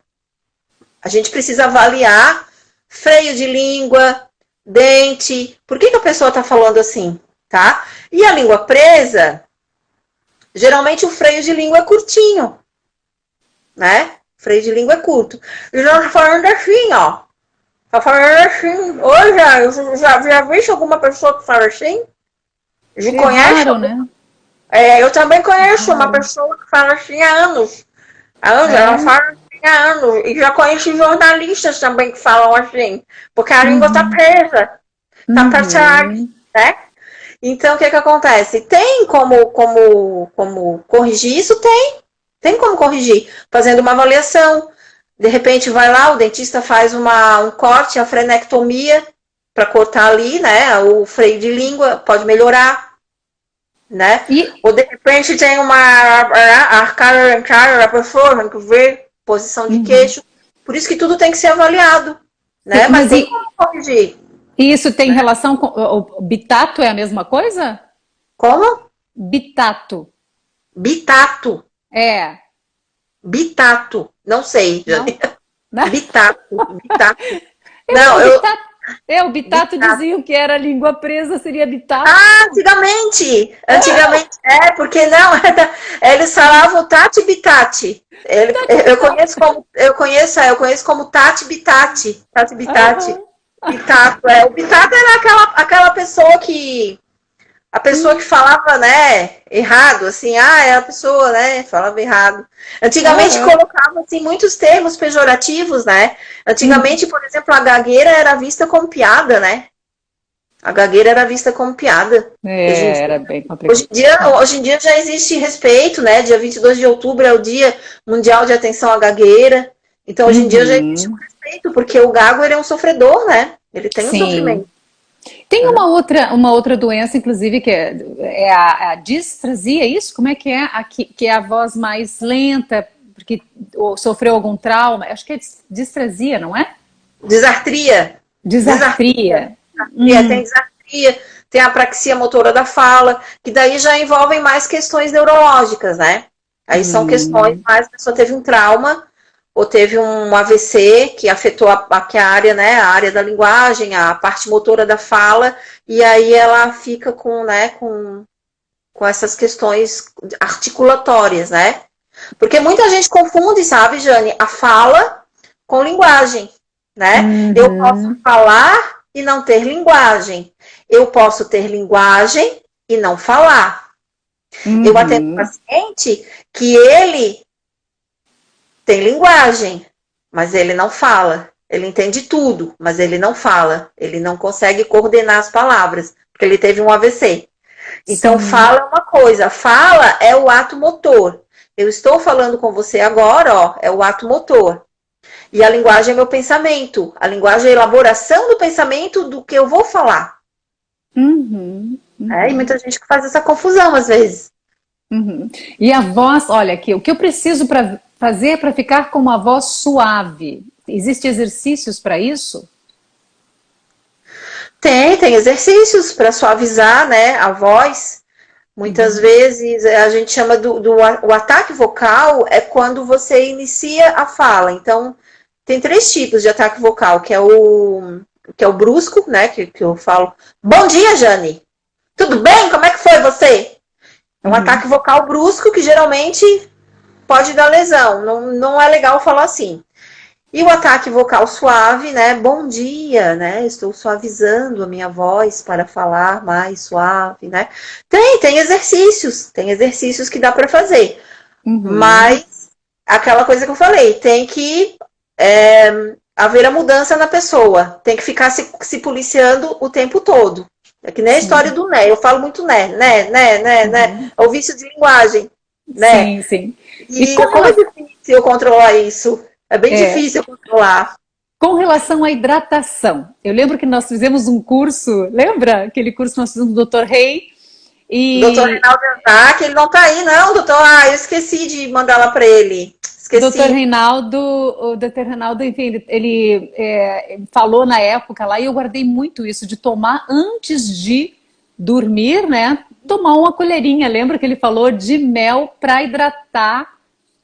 [SPEAKER 2] A gente precisa avaliar freio de língua, dente. Por que a pessoa tá falando assim, tá? E a língua presa, geralmente o freio de língua é curtinho, né? O freio de língua é curto. E já tá falando assim, ó. Tá falando assim. Ô, já viu alguma pessoa que fala assim? Já conhece?
[SPEAKER 1] Raro, né?
[SPEAKER 2] Eu também conheço uma pessoa que fala assim há anos. Ela fala assim há anos. E já conheci jornalistas também que falam assim. Porque a língua tá presa. Tá pra trás, né? Então, o que acontece? Tem como corrigir isso? Tem. Tem como corrigir. Fazendo uma avaliação. De repente, vai lá, o dentista faz um corte, a frenectomia, para cortar ali, né? O freio de língua, pode melhorar. Né? Ou de repente tem uma arcada dentária da pessoa, tem que ver posição de queixo. Por isso que tudo tem que ser avaliado. Né? Mas tem como corrigir.
[SPEAKER 1] E isso tem relação com. O bitato é a mesma coisa?
[SPEAKER 2] Como?
[SPEAKER 1] Bitato.
[SPEAKER 2] Bitato.
[SPEAKER 1] É.
[SPEAKER 2] Bitato. Não sei.
[SPEAKER 1] Não?
[SPEAKER 2] Bitato. Bitato.
[SPEAKER 1] O bitato diziam que era língua presa, seria bitato.
[SPEAKER 2] Antigamente, porque não, eles falavam tati bitati. Eu conheço como tati bitati. Tati bitati. Bitato, o bitato era aquela pessoa que falava, né, errado, assim, é a pessoa, né, falava errado. Antigamente colocava, assim, muitos termos pejorativos, né? Antigamente, por exemplo, a gagueira era vista como piada, né? A gagueira era vista como piada.
[SPEAKER 1] Era bem complicado.
[SPEAKER 2] Hoje em dia já existe respeito, né? Dia 22 de outubro é o Dia Mundial de Atenção à Gagueira. Então, hoje em dia já existe um respeito, porque o gago ele é um sofredor, né? Ele tem um sofrimento.
[SPEAKER 1] Tem uma outra doença, inclusive, que é a disfrasia, é isso? Como é que é? Que é a voz mais lenta, porque sofreu algum trauma. Acho que é disfrasia, não é?
[SPEAKER 2] Disartria.
[SPEAKER 1] Disartria.
[SPEAKER 2] Tem disartria, tem a apraxia motora da fala, que daí já envolvem mais questões neurológicas, né? Aí são questões mais, a pessoa teve um trauma, ou teve um AVC que afetou a área, né, a área da linguagem, a parte motora da fala, e aí ela fica com essas questões articulatórias, né? Porque muita gente confunde, sabe, Jane, a fala com linguagem, né? Eu posso falar e não ter linguagem. Eu posso ter linguagem e não falar. Eu atendo um paciente que ele tem linguagem, mas ele não fala. Ele entende tudo, mas ele não fala. Ele não consegue coordenar as palavras, porque ele teve um AVC. Então, fala é uma coisa. Fala é o ato motor. Eu estou falando com você agora, ó, é o ato motor. E a linguagem é meu pensamento. A linguagem é a elaboração do pensamento do que eu vou falar. E muita gente que faz essa confusão, às vezes.
[SPEAKER 1] E a voz, olha aqui, o que eu preciso fazer para ficar com uma voz suave? Existem exercícios para isso?
[SPEAKER 2] Tem exercícios para suavizar, né, a voz. Muitas vezes a gente chama o ataque vocal é quando você inicia a fala. Então, tem 3 tipos de ataque vocal, que é o brusco, né, que eu falo, bom dia, Jane, tudo bem? Como é que foi você? É um ataque vocal brusco que geralmente pode dar lesão, não é legal falar assim. E o ataque vocal suave, né? Bom dia, né? Estou suavizando a minha voz para falar mais suave, né? Tem exercícios que dá para fazer. Mas, aquela coisa que eu falei, tem que haver a mudança na pessoa. Tem que ficar se policiando o tempo todo. É que nem a história do né. Eu falo muito né. É o vício de linguagem, né?
[SPEAKER 1] Sim.
[SPEAKER 2] E como é difícil controlar isso? É bem difícil controlar.
[SPEAKER 1] Com relação à hidratação, eu lembro que nós fizemos um curso, lembra? Aquele curso que nós fizemos do Dr. Rei.
[SPEAKER 2] O doutor Reinaldo que ele não tá aí, não, doutor. Eu esqueci de mandar lá para ele. Esqueci.
[SPEAKER 1] O Dr. Reinaldo, enfim, ele falou na época lá, e eu guardei muito isso, de tomar antes de dormir, né? Tomar uma colherinha, lembra que ele falou de mel para hidratar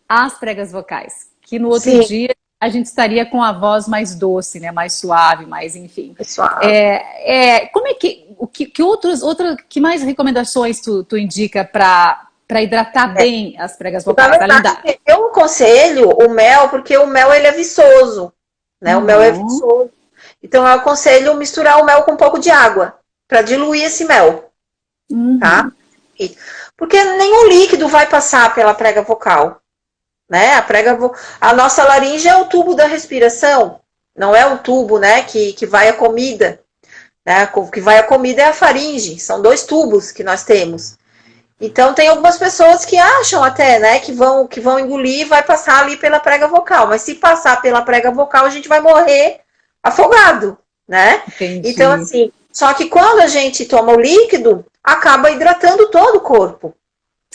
[SPEAKER 1] as pregas vocais. Que no outro dia a gente estaria com a voz mais doce, né? Mais suave, mais enfim.
[SPEAKER 2] Suave.
[SPEAKER 1] Como é que mais recomendações tu indica para hidratar bem as pregas vocais?
[SPEAKER 2] Na verdade, eu aconselho o mel, porque o mel ele é viçoso, né? O mel é viçoso. Então eu aconselho misturar o mel com um pouco de água para diluir esse mel, tá? Porque nenhum líquido vai passar pela prega vocal. Né? A nossa laringe é o tubo da respiração, não é o tubo, né, que vai a comida, né? O que vai a comida é a faringe, são 2 tubos que nós temos. Então tem algumas pessoas que acham até, né, que vão engolir e vai passar ali pela prega vocal, mas se passar pela prega vocal a gente vai morrer afogado, né?
[SPEAKER 1] Entendi.
[SPEAKER 2] Então assim, só que quando a gente toma o líquido, acaba hidratando todo o corpo.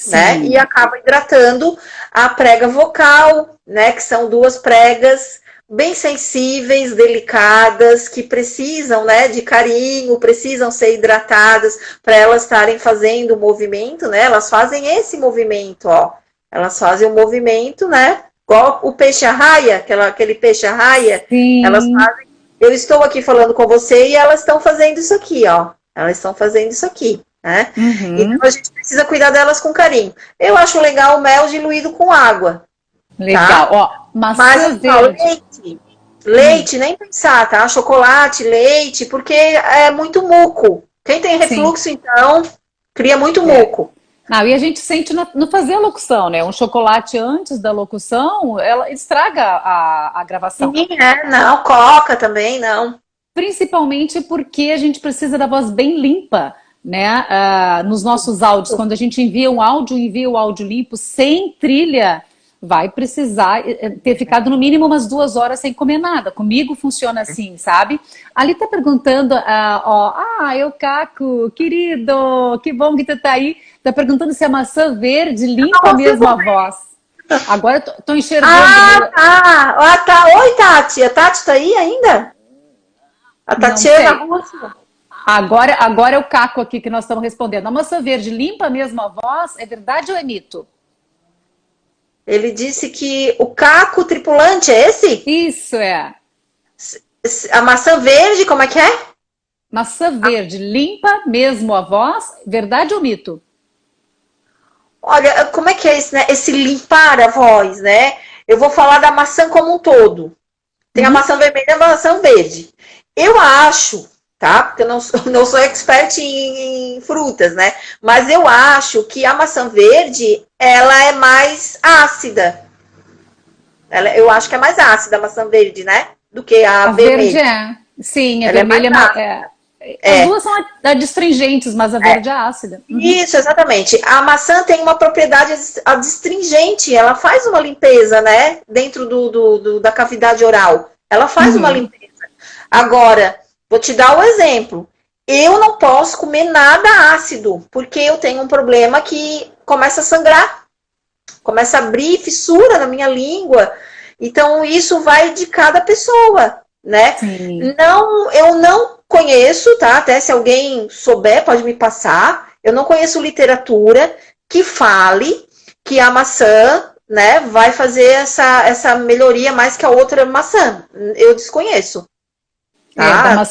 [SPEAKER 2] Né? E acaba hidratando a prega vocal, né? Que são 2 pregas bem sensíveis, delicadas, que precisam, né, de carinho, precisam ser hidratadas para elas estarem fazendo o movimento, né? Elas fazem esse movimento, ó. Elas fazem o movimento, né? Igual o peixe-arraia, aquele peixe-arraia. Elas fazem. Eu estou aqui falando com você e elas estão fazendo isso aqui, ó. Elas estão fazendo isso aqui. Né? Então a gente precisa cuidar delas com carinho. Eu acho legal o mel diluído com água.
[SPEAKER 1] Legal.
[SPEAKER 2] Tá?
[SPEAKER 1] Ó,
[SPEAKER 2] mas leite, nem pensar, tá? Chocolate, leite, porque é muito muco. Quem tem refluxo, então, cria muito muco.
[SPEAKER 1] Não, e a gente sente no fazer a locução, né? Um chocolate antes da locução, ela estraga a gravação.
[SPEAKER 2] Sim, não, coca também, não.
[SPEAKER 1] Principalmente porque a gente precisa da voz bem limpa, né? Nos nossos áudios, quando a gente envia o áudio limpo, sem trilha, vai precisar ter ficado no mínimo umas 2 horas sem comer nada. Comigo funciona assim, sabe? Ali tá perguntando, eu Caco, querido, que bom que tu tá aí. Tá perguntando se a maçã verde limpa mesmo a voz. Agora eu tô enxergando.
[SPEAKER 2] Tá. Oi, Tati. A Tati tá aí ainda? A Tatiana Russo.
[SPEAKER 1] Agora é o Caco aqui que nós estamos respondendo. A maçã verde limpa mesmo a voz? É verdade ou é mito?
[SPEAKER 2] Ele disse que o Caco tripulante é esse?
[SPEAKER 1] Isso é.
[SPEAKER 2] A maçã verde, como é que é?
[SPEAKER 1] Maçã verde limpa mesmo a voz? Verdade ou mito?
[SPEAKER 2] Olha, como é que é esse, né? Esse limpar a voz, né? Eu vou falar da maçã como um todo. Tem a maçã vermelha e a maçã verde. Eu acho, tá? Porque eu não sou expert em frutas, né? Mas eu acho que a maçã verde, ela é mais ácida. Eu acho que é mais ácida a maçã verde, né? Do que a vermelha.
[SPEAKER 1] Verde Sim, a
[SPEAKER 2] ela
[SPEAKER 1] vermelha As duas são adstringentes, mas a verde é ácida.
[SPEAKER 2] Isso, exatamente. A maçã tem uma propriedade adstringente, ela faz uma limpeza, né? Dentro da cavidade oral. Ela faz uma limpeza. Agora, vou te dar o exemplo. Eu não posso comer nada ácido, porque eu tenho um problema que começa a sangrar. Começa a abrir fissura na minha língua. Então, isso vai de cada pessoa, né? Eu não conheço, tá? Até se alguém souber, pode me passar. Eu não conheço literatura que fale que a maçã, né, vai fazer essa melhoria mais que a outra maçã. Eu desconheço.
[SPEAKER 1] Tá?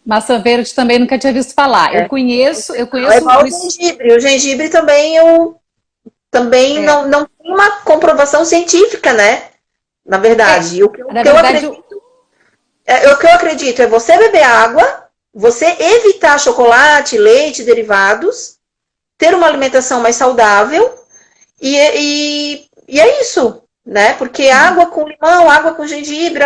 [SPEAKER 1] Maçã verde também nunca tinha visto falar. Eu conheço.
[SPEAKER 2] É igual o gengibre. O gengibre também não tem uma comprovação científica, né? na verdade. O que
[SPEAKER 1] Na
[SPEAKER 2] eu
[SPEAKER 1] verdade,
[SPEAKER 2] acredito, o que eu acredito é você beber água, você evitar chocolate, leite, derivados, ter uma alimentação mais saudável, e é isso, né? Porque água com limão, água com gengibre,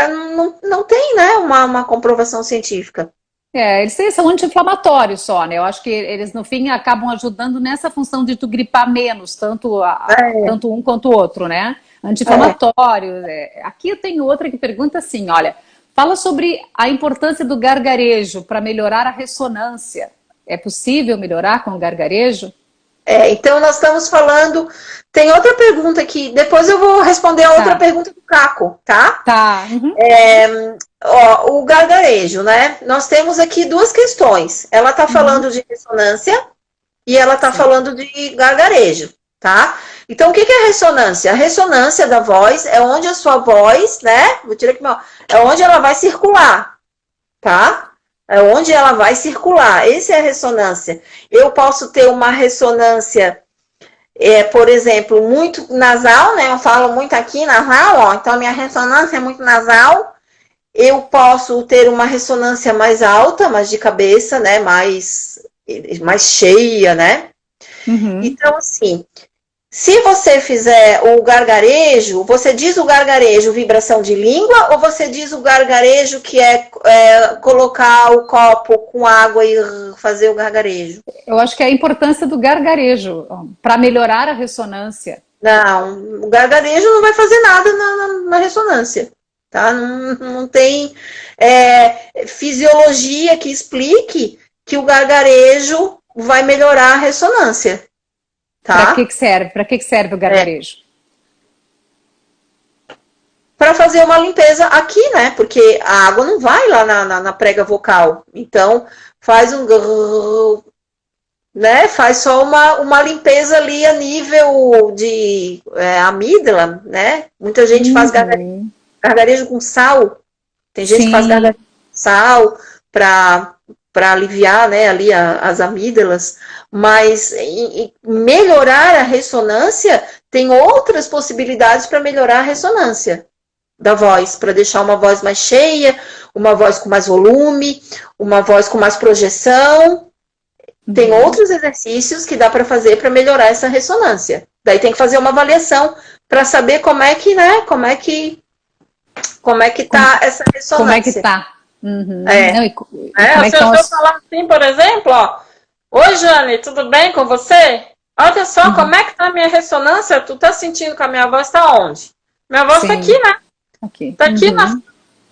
[SPEAKER 2] não tem, né, uma comprovação científica.
[SPEAKER 1] eles são anti-inflamatórios só, né? Eu acho que eles, no fim, acabam ajudando nessa função de tu gripar menos, tanto,
[SPEAKER 2] É,
[SPEAKER 1] tanto um quanto o outro, né?
[SPEAKER 2] é.
[SPEAKER 1] Anti-inflamatório. Aqui eu tenho outra que pergunta assim, olha, fala sobre a importância do gargarejo para melhorar a ressonância. É possível melhorar com o gargarejo?
[SPEAKER 2] Então, nós estamos falando. Tem outra pergunta aqui. Depois eu vou responder a outra
[SPEAKER 1] Tá,
[SPEAKER 2] pergunta do Caco, tá?
[SPEAKER 1] tá. Uhum.
[SPEAKER 2] Ó, o gargarejo, né? Nós temos aqui duas questões. Ela está
[SPEAKER 1] Uhum.
[SPEAKER 2] falando de ressonância e ela está
[SPEAKER 1] Sim.
[SPEAKER 2] falando de gargarejo, tá? Então, o que é a ressonância? A ressonância da voz é onde a sua voz, né? Vou tirar aqui, é onde ela vai circular, tá? É onde ela vai circular. Essa é a ressonância. Eu posso ter uma ressonância, por exemplo, muito nasal, né? Eu falo muito aqui nasal, ó. Então, a minha ressonância é muito nasal. Eu posso ter uma ressonância mais alta, mais de cabeça, né? Mais cheia, né?
[SPEAKER 1] Uhum.
[SPEAKER 2] Então, assim, se você fizer o gargarejo, você diz o gargarejo vibração de língua ou você diz o gargarejo que é colocar o copo com água e fazer o gargarejo?
[SPEAKER 1] Eu acho que é a importância do gargarejo para melhorar a ressonância.
[SPEAKER 2] Não, o gargarejo não vai fazer nada na ressonância, tá? Não tem fisiologia que explique que o gargarejo vai melhorar a ressonância,
[SPEAKER 1] Para que
[SPEAKER 2] tá?
[SPEAKER 1] que serve? Para que serve o gargarejo?
[SPEAKER 2] Para fazer uma limpeza aqui, né? Porque a água não vai lá na prega vocal. Então, faz um né? Faz só uma limpeza ali a nível de amígdala, né? Muita gente faz
[SPEAKER 1] Uhum.
[SPEAKER 2] gargarejo com sal. Tem gente que faz
[SPEAKER 1] Sim.
[SPEAKER 2] gargarejo com sal para aliviar, né, ali as amígdalas, mas melhorar a ressonância tem outras possibilidades para melhorar a ressonância da voz, para deixar uma voz mais cheia, uma voz com mais volume, uma voz com mais projeção. Tem
[SPEAKER 1] Uhum.
[SPEAKER 2] outros exercícios que dá para fazer para melhorar essa ressonância. Daí tem que fazer uma avaliação para saber como é que
[SPEAKER 1] Como,
[SPEAKER 2] tá essa
[SPEAKER 1] como é que
[SPEAKER 2] ressonância.
[SPEAKER 1] tá? Uhum.
[SPEAKER 2] É.
[SPEAKER 1] Não, e como é que
[SPEAKER 3] Se
[SPEAKER 1] estão
[SPEAKER 3] eu
[SPEAKER 1] as.
[SPEAKER 3] falar assim, por exemplo, ó, oi Jane, tudo bem com você? Olha só
[SPEAKER 1] Uhum.
[SPEAKER 3] como é que tá a minha ressonância, tu tá sentindo que a minha voz tá onde? Minha voz tá aqui,
[SPEAKER 1] Sim,
[SPEAKER 3] né?
[SPEAKER 1] aqui.
[SPEAKER 3] Tá aqui
[SPEAKER 1] Uhum.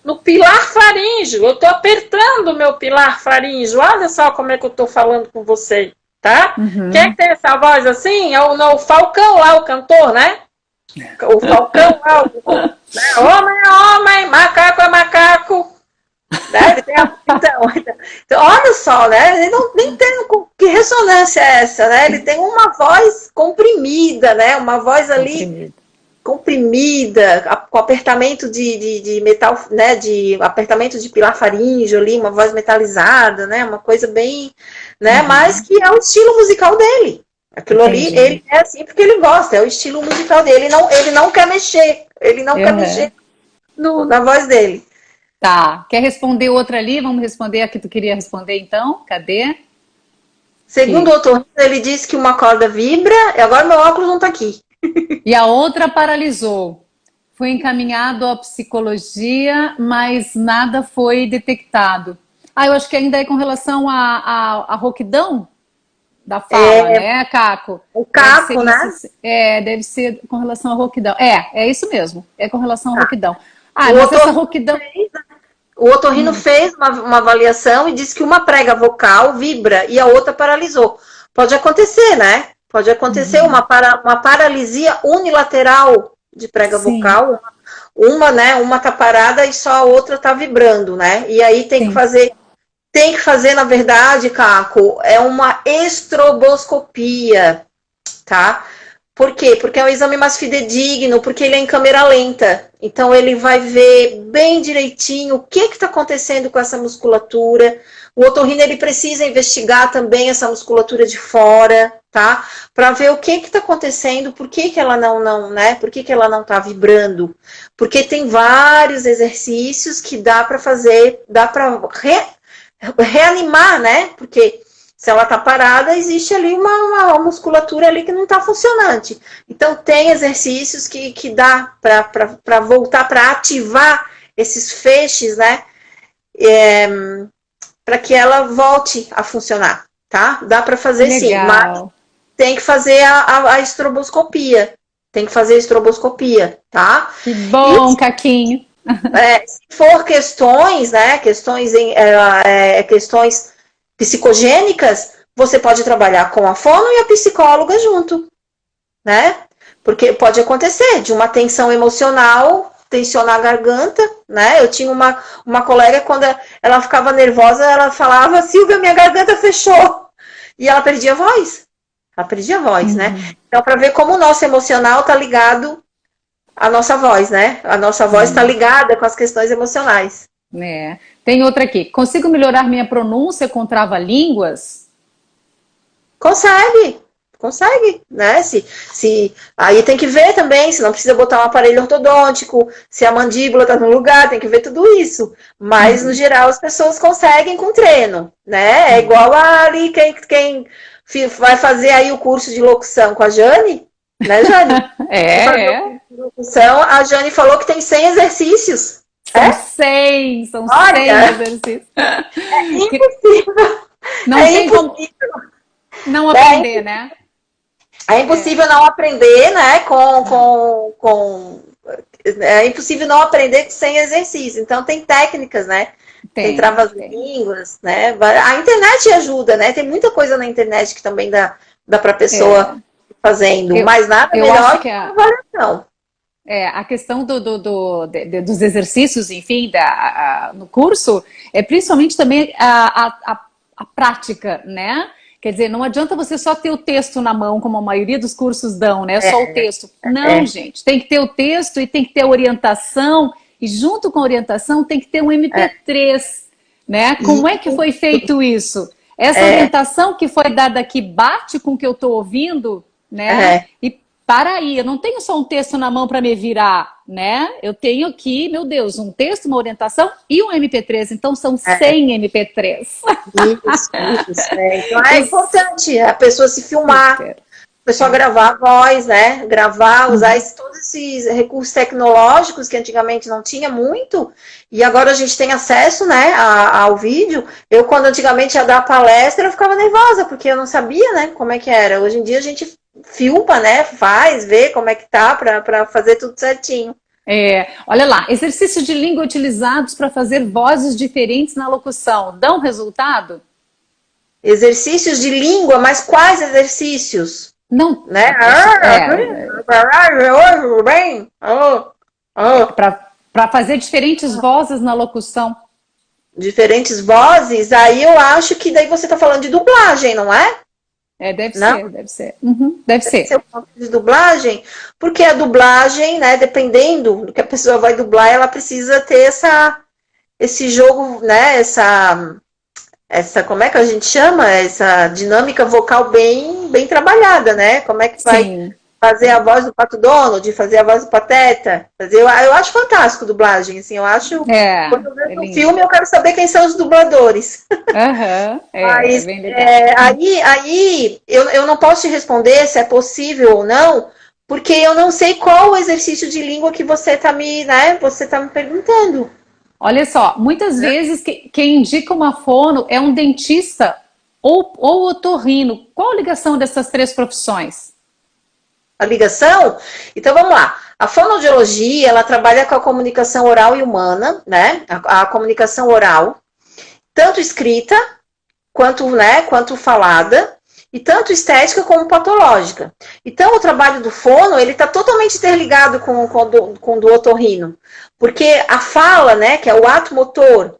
[SPEAKER 3] no pilar faríngeo, eu tô apertando o meu pilar faríngeo, olha só como é que eu tô falando com você, tá? Quem é que
[SPEAKER 1] Uhum.
[SPEAKER 3] tem essa voz assim? É o Falcão lá, o cantor, né? O Falcão lá, né? Homem é homem, macaco é macaco. Né? Então, olha só, né? Ele não nem tem que ressonância é essa, né? Ele tem uma voz comprimida, né? Uma voz ali
[SPEAKER 1] Comprimido.
[SPEAKER 2] comprimida, com apertamento de metal, né? De apertamento de pilar faríngeo ali, uma voz metalizada, né? Uma coisa bem, né? Mas
[SPEAKER 1] Uhum.
[SPEAKER 2] que é o estilo musical dele. Aquilo ali,
[SPEAKER 1] Entendi.
[SPEAKER 2] ele é assim porque ele gosta, é o estilo musical dele. Ele não quer mexer, ele não quer
[SPEAKER 1] Uhum.
[SPEAKER 2] mexer na voz dele.
[SPEAKER 1] Tá. Quer responder outra ali? Vamos responder a que tu queria responder então? Cadê?
[SPEAKER 2] Segundo o
[SPEAKER 1] Que...
[SPEAKER 2] otorrino, ele disse que uma corda vibra, e agora meu óculos não tá aqui.
[SPEAKER 1] E a outra paralisou. Foi encaminhado à psicologia, mas nada foi detectado. Ah, eu acho que ainda é com relação à rouquidão da fala, né, Caco?
[SPEAKER 2] O
[SPEAKER 1] Deve ser
[SPEAKER 2] caco, né?
[SPEAKER 1] isso. Deve ser com relação à rouquidão. É isso mesmo. É com relação à
[SPEAKER 2] Tá.
[SPEAKER 1] rouquidão. Ah,
[SPEAKER 2] O
[SPEAKER 1] mas essa
[SPEAKER 2] otorrino
[SPEAKER 1] rouquidão.
[SPEAKER 2] fez, o otorrino fez uma avaliação e disse que uma prega vocal vibra e a outra paralisou. Pode acontecer, né? Pode acontecer
[SPEAKER 1] Uhum.
[SPEAKER 2] uma paralisia unilateral de prega
[SPEAKER 1] Sim,
[SPEAKER 2] vocal. Né? Uma tá parada e só a outra tá vibrando, né? E aí
[SPEAKER 1] sim.
[SPEAKER 2] tem que fazer, na verdade, Caco, é uma estroboscopia, tá? Por quê? Porque é um exame mais fidedigno, porque ele é em câmera lenta. Então, ele vai ver bem direitinho o que está acontecendo com essa musculatura. O otorrino, ele precisa investigar também essa musculatura de fora, tá? Para ver o que está acontecendo, por que ela não, né? Por que ela não está vibrando. Porque tem vários exercícios que dá para fazer, dá para reanimar, né? Porque se ela está parada, existe ali uma musculatura ali que não está funcionante. Então, tem exercícios que dá para voltar, para ativar esses feixes, né? Para que ela volte a funcionar, tá? Dá para fazer sim, mas tem que fazer a estroboscopia. Tem que fazer a estroboscopia, tá?
[SPEAKER 1] Que bom, Caquinho.
[SPEAKER 2] Se for questões, né? Questões psicogênicas, você pode trabalhar com a fono e a psicóloga junto, né? Porque pode acontecer de uma tensão emocional, tensionar a garganta, né? Eu tinha uma colega, quando ela ficava nervosa, ela falava: Silvia, minha garganta fechou. E ela perdia a voz. Ela perdia a voz, né? Então, para ver como o nosso emocional tá ligado à nossa voz, né? A nossa voz está ligada com as questões emocionais.
[SPEAKER 1] Tem outra aqui. Consigo melhorar minha pronúncia com trava-línguas?
[SPEAKER 2] Consegue, né? Aí tem que ver também, se não precisa botar um aparelho ortodôntico, se a mandíbula tá no lugar, tem que ver tudo isso. Mas, no geral, as pessoas conseguem com treino, né? É igual ali quem vai fazer aí o curso de locução com a Jane, né, Jane? Locução, a Jane falou que tem 100 exercícios.
[SPEAKER 1] São 100 exercícios.
[SPEAKER 2] É impossível.
[SPEAKER 1] Não tem como não aprender, né?
[SPEAKER 2] É impossível não aprender, né? É impossível não aprender sem exercício. Então, tem técnicas, né? Tem trava-línguas, né? A internet ajuda, né? Tem muita coisa na internet que também dá para a pessoa fazendo. Mas nada melhor que a avaliação.
[SPEAKER 1] A questão dos exercícios, enfim, no curso, é principalmente também a prática, né? Quer dizer, não adianta você só ter o texto na mão, como a maioria dos cursos dão, né? Só o texto. Não, gente. Tem que ter o texto e tem que ter a orientação. E junto com a orientação tem que ter um MP3, né? Como é que foi feito isso? Essa orientação que foi dada aqui bate com o que eu estou ouvindo, né? E para aí, eu não tenho só um texto na mão para me virar, né? Eu tenho aqui, meu Deus, um texto, uma orientação e um MP3. Então, são 100 MP3.
[SPEAKER 2] Isso. Então, é importante a pessoa se filmar, a pessoa gravar a voz, né? Gravar, usar todos esses recursos tecnológicos que antigamente não tinha muito. E agora a gente tem acesso, né, ao vídeo. Eu, quando antigamente ia dar palestra, eu ficava nervosa, porque eu não sabia, né, como é que era. Hoje em dia a gente filma, né? Vê como é que tá para fazer tudo certinho.
[SPEAKER 1] Olha lá, exercícios de língua utilizados para fazer vozes diferentes na locução. Dão resultado?
[SPEAKER 2] Exercícios de língua, mas quais exercícios?
[SPEAKER 1] Não.
[SPEAKER 2] Né?
[SPEAKER 1] Para fazer diferentes vozes na locução.
[SPEAKER 2] Diferentes vozes? Aí eu acho que daí você tá falando de dublagem, não é?
[SPEAKER 1] Deve ser. Deve ser.
[SPEAKER 2] O ponto de dublagem, porque a dublagem, né, dependendo do que a pessoa vai dublar, ela precisa ter esse jogo, né, essa, como é que a gente chama? Essa dinâmica vocal bem trabalhada, né? Como é que vai fazer a voz do Pato Donald, fazer a voz do Pateta? Eu acho fantástico dublagem, assim, eu acho... quando eu vejo um filme, eu quero saber quem são os dubladores. Mas, bem legal. Aí eu não posso te responder se é possível ou não, porque eu não sei qual o exercício de língua que você tá me perguntando.
[SPEAKER 1] Olha só, muitas vezes quem indica uma fono é um dentista ou otorrino. Qual a ligação dessas três profissões?
[SPEAKER 2] A ligação? Então vamos lá. A fonoaudiologia, ela trabalha com a comunicação oral e humana, né? A comunicação oral, tanto escrita quanto falada, e tanto estética como patológica. Então o trabalho do fono, ele está totalmente interligado com o do otorrino, porque a fala, né, que é o ato motor.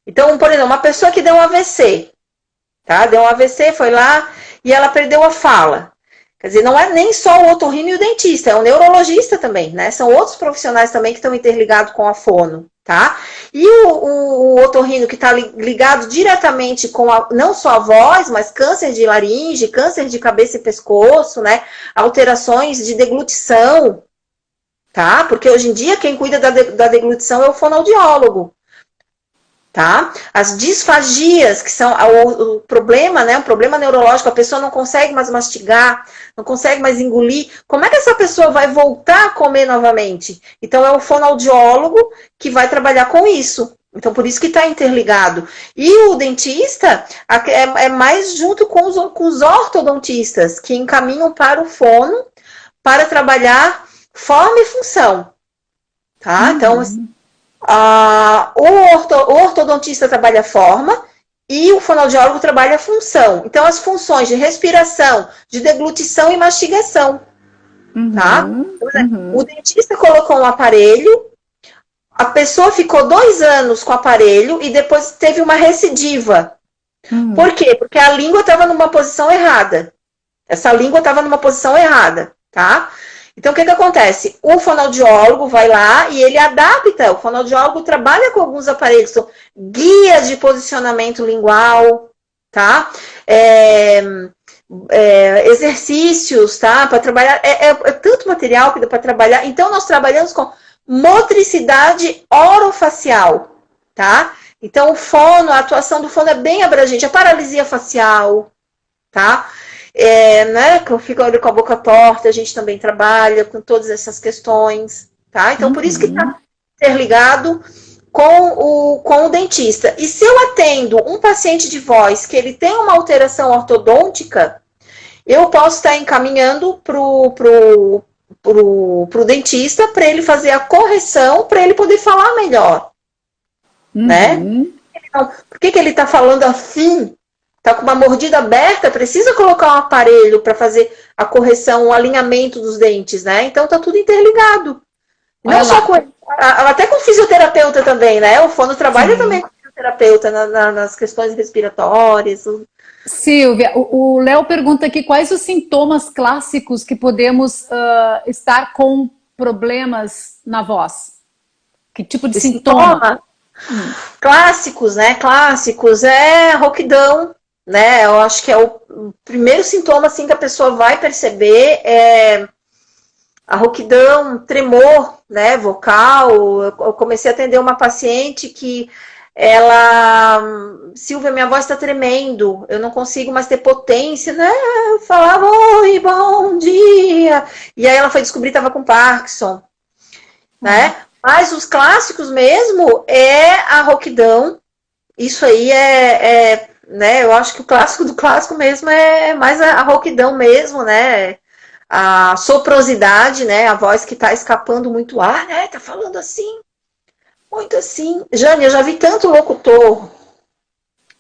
[SPEAKER 2] Então, por exemplo, uma pessoa que deu um AVC, tá? Deu um AVC, foi lá e ela perdeu a fala. Quer dizer, não é nem só o otorrino e o dentista, é o neurologista também, né? São outros profissionais também que estão interligados com a fono, tá? E o otorrino que está ligado diretamente com não só a voz, mas câncer de laringe, câncer de cabeça e pescoço, né? Alterações de deglutição, tá? Porque hoje em dia quem cuida da deglutição é o fonoaudiólogo. Tá? As disfagias, que são o problema, né? Um problema neurológico, a pessoa não consegue mais mastigar, não consegue mais engolir. Como é que essa pessoa vai voltar a comer novamente? Então, é o fonoaudiólogo que vai trabalhar com isso. Então, por isso que está interligado. E o dentista é mais junto com os ortodontistas, que encaminham para o fono para trabalhar forma e função. Tá? Então, o ortodontista trabalha a forma e o fonoaudiólogo trabalha a função. Então, as funções de respiração, de deglutição e mastigação. Tá? O dentista colocou um aparelho, a pessoa ficou 2 anos com o aparelho e depois teve uma recidiva. Por quê? Porque a língua estava numa posição errada. Essa língua estava numa posição errada, tá? Então, o que acontece? O fonoaudiólogo vai lá e ele adapta. O fonoaudiólogo trabalha com alguns aparelhos, são guias de posicionamento lingual, tá? Exercícios, tá? Para trabalhar. É tanto material que dá para trabalhar. Então, nós trabalhamos com motricidade orofacial, tá? Então, o fono, a atuação do fono é bem abrangente. A paralisia facial, tá? Né, que eu fico com a boca torta, a gente também trabalha com todas essas questões, tá? Então, por isso que está interligado com o dentista. E se eu atendo um paciente de voz que ele tem uma alteração ortodôntica, eu posso estar encaminhando pro dentista para ele fazer a correção, para ele poder falar melhor, né? Por que ele está falando assim? Tá com uma mordida aberta, precisa colocar um aparelho para fazer a correção, o alinhamento dos dentes, né? Então tá tudo interligado. Não só até com fisioterapeuta também, né? O fono trabalha também com fisioterapeuta nas questões respiratórias.
[SPEAKER 1] Silvia, o Léo pergunta aqui quais os sintomas clássicos que podemos estar com problemas na voz. Que tipo de sintoma?
[SPEAKER 2] Clássicos, né? Clássicos é rouquidão. Né, eu acho que é o primeiro sintoma assim, que a pessoa vai perceber é a rouquidão, tremor, né, vocal. Eu comecei a atender uma paciente que ela, Silvia, minha voz está tremendo, eu não consigo mais ter potência, né? Eu falava, oi, bom dia. E aí ela foi descobrir que estava com Parkinson, né? Mas os clássicos mesmo é a rouquidão. Isso aí né, eu acho que o clássico do clássico mesmo é mais a rouquidão mesmo, né? A soprosidade, né? A voz que tá escapando muito ar, né? Tá falando assim, muito assim. Jane, eu já vi tanto locutor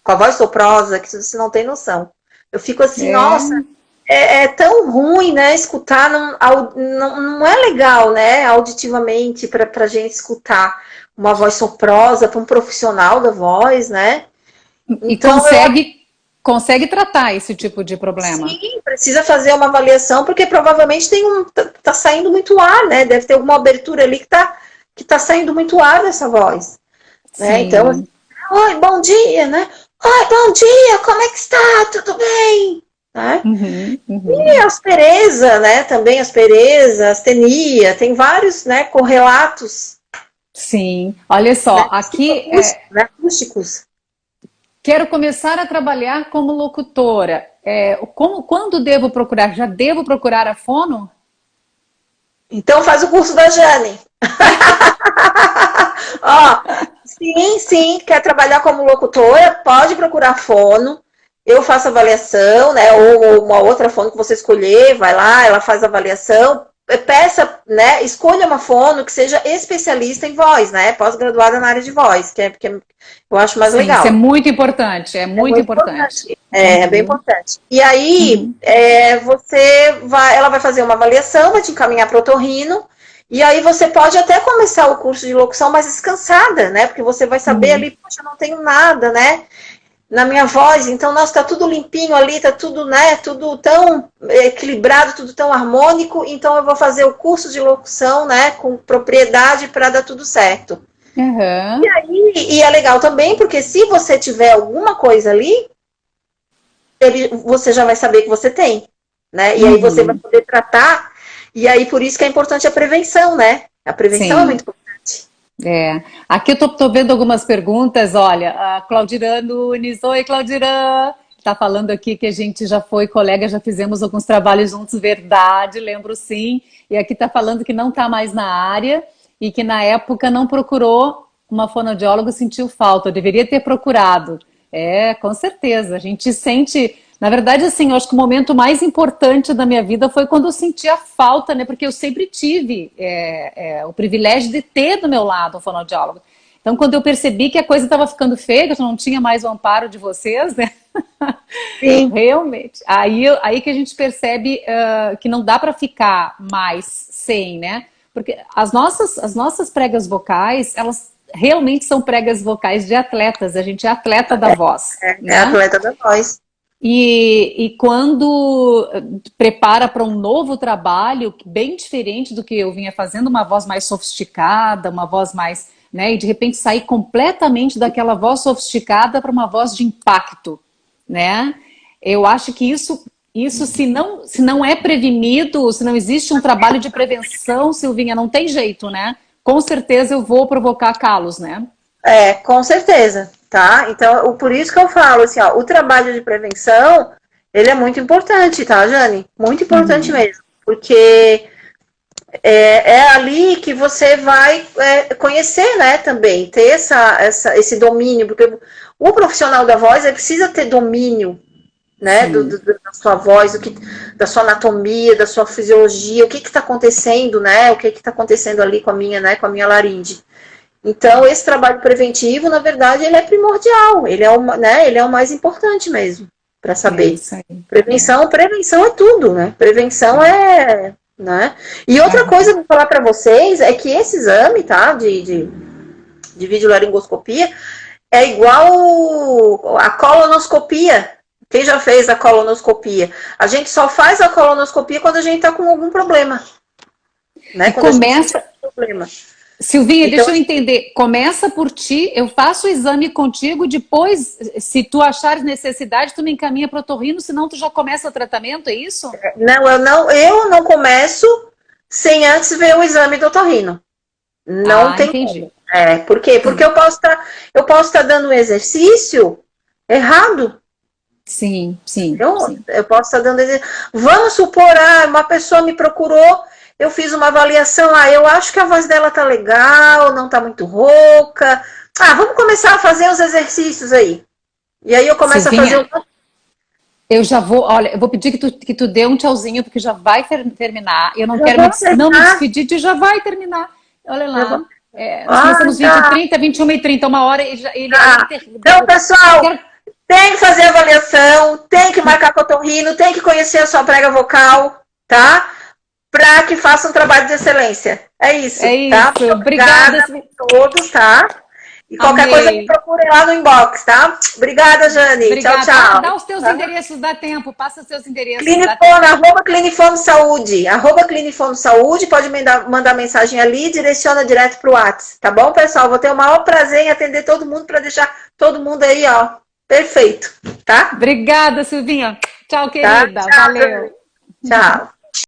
[SPEAKER 2] com a voz soprosa que você não tem noção. Eu fico assim, nossa, é tão ruim, né? Escutar, não é legal, né? Auditivamente, pra gente escutar uma voz soprosa para um profissional da voz, né?
[SPEAKER 1] E
[SPEAKER 2] então,
[SPEAKER 1] consegue tratar esse tipo de problema?
[SPEAKER 2] Sim, precisa fazer uma avaliação, porque provavelmente tá saindo muito ar, né? Deve ter alguma abertura ali que tá saindo muito ar dessa voz. Né? Então, oi, bom dia, né? Oi, bom dia, como é que está? Tudo bem? Né? E aspereza, né? Também aspereza, astenia, tem vários, né, correlatos.
[SPEAKER 1] Sim, olha só, né? Aqui...
[SPEAKER 2] acústicos.
[SPEAKER 1] Quero começar a trabalhar como locutora. Quando devo procurar? Já devo procurar a fono?
[SPEAKER 2] Então faz o curso da Jane. Sim, quer trabalhar como locutora, pode procurar fono. Eu faço avaliação, né? Ou uma outra fono que você escolher, vai lá, ela faz a avaliação. Peça, né? Escolha uma fono que seja especialista em voz, né? Pós-graduada na área de voz, que eu acho mais legal.
[SPEAKER 1] Isso é muito importante, é muito importante.
[SPEAKER 2] É bem importante. E aí, ela vai fazer uma avaliação, vai te encaminhar para o otorrino, e aí você pode até começar o curso de locução mais descansada, né? Porque você vai saber ali, poxa, eu não tenho nada, né? na minha voz, então, nossa, tá tudo limpinho ali, tá tudo, né, tudo tão equilibrado, tudo tão harmônico, então eu vou fazer o curso de locução, né, com propriedade para dar tudo certo.
[SPEAKER 1] Uhum.
[SPEAKER 2] E é legal também, porque se você tiver alguma coisa ali, você já vai saber que você tem, né, e aí você vai poder tratar, e aí por isso que é importante a prevenção, né, a prevenção é muito importante.
[SPEAKER 1] Aqui eu tô vendo algumas perguntas, olha, a Claudirã Nunes, oi Claudirã, tá falando aqui que a gente já foi colega, já fizemos alguns trabalhos juntos, verdade, lembro sim, e aqui tá falando que não tá mais na área e que na época não procurou uma fonoaudióloga, sentiu falta, eu deveria ter procurado. Com certeza, a gente sente... Na verdade, assim, eu acho que o momento mais importante da minha vida foi quando eu senti a falta, né? Porque eu sempre tive o privilégio de ter do meu lado um fonoaudiólogo. Então, quando eu percebi que a coisa estava ficando feia, que eu não tinha mais o amparo de vocês, né?
[SPEAKER 2] Sim.
[SPEAKER 1] Realmente. Aí que a gente percebe que não dá para ficar mais sem, né? Porque as nossas pregas vocais, elas realmente são pregas vocais de atletas. A gente é atleta da voz.
[SPEAKER 2] É atleta da voz.
[SPEAKER 1] E quando prepara para um novo trabalho, bem diferente do que eu vinha fazendo, uma voz mais sofisticada, uma voz mais, né, e de repente sair completamente daquela voz sofisticada para uma voz de impacto, né? Eu acho que isso se não é prevenido, se não existe um trabalho de prevenção, Silvinha, não tem jeito, né? Com certeza eu vou provocar calos, né?
[SPEAKER 2] Com certeza, tá? Então, por isso que eu falo, assim, ó, o trabalho de prevenção, ele é muito importante, tá, Jane? Muito importante mesmo, porque é ali que você vai conhecer, né, também, ter esse domínio, porque o profissional da voz, ele precisa ter domínio, né, da sua voz, da sua anatomia, da sua fisiologia, o que está acontecendo, né, o que está acontecendo ali com a minha laringe. Então, esse trabalho preventivo, na verdade, ele é primordial. Ele é o mais importante mesmo, para saber. Prevenção é tudo, né? Prevenção né? E outra coisa que eu vou falar para vocês é que esse exame, tá? De videolaringoscopia é igual a colonoscopia. Quem já fez a colonoscopia? A gente só faz a colonoscopia quando a gente está com algum problema. Né? Quando
[SPEAKER 1] começa...
[SPEAKER 2] a gente tem problema.
[SPEAKER 1] Silvinha, então, deixa eu entender. Começa por ti, eu faço o exame contigo, depois, se tu achares necessidade, tu me encaminha para o otorrino, senão tu já começa o tratamento, é isso?
[SPEAKER 2] Não, eu não começo sem antes ver o exame do otorrino. Não tem
[SPEAKER 1] entendi.
[SPEAKER 2] como. Por quê? Porque eu posso estar dando um exercício errado.
[SPEAKER 1] Sim.
[SPEAKER 2] Eu posso estar dando exercício. Vamos supor, uma pessoa me procurou, eu fiz uma avaliação, eu acho que a voz dela tá legal, não tá muito rouca. Vamos começar a fazer os exercícios aí. E aí eu começo
[SPEAKER 1] Silvinha,
[SPEAKER 2] a fazer
[SPEAKER 1] eu já vou, olha, eu vou pedir que tu dê um tchauzinho, porque já vai terminar. Eu não quero não me despedir, já vai terminar. Olha lá. Nós começamos 20h30, 21h30, uma hora e ele
[SPEAKER 2] Então, pessoal, tem que fazer avaliação, tem que marcar com o otorrino, tem que conhecer a sua prega vocal, tá? Para que faça um trabalho de excelência. É isso, tá?
[SPEAKER 1] Isso. Obrigada
[SPEAKER 2] a todos, tá? E qualquer coisa me procurem lá no inbox, tá? Obrigada, Jane.
[SPEAKER 1] Obrigada.
[SPEAKER 2] Tchau.
[SPEAKER 1] Dá os teus endereços, dá tempo. Passa os teus endereços.
[SPEAKER 2] @Clinifono Saúde. @Clinifono Saúde. Pode mandar mensagem ali e direciona direto pro WhatsApp. Tá bom, pessoal? Vou ter o maior prazer em atender todo mundo para deixar todo mundo aí, ó, perfeito, tá?
[SPEAKER 1] Obrigada, Silvinha. Tchau, querida.
[SPEAKER 2] Tchau.
[SPEAKER 1] Valeu.
[SPEAKER 2] Tchau.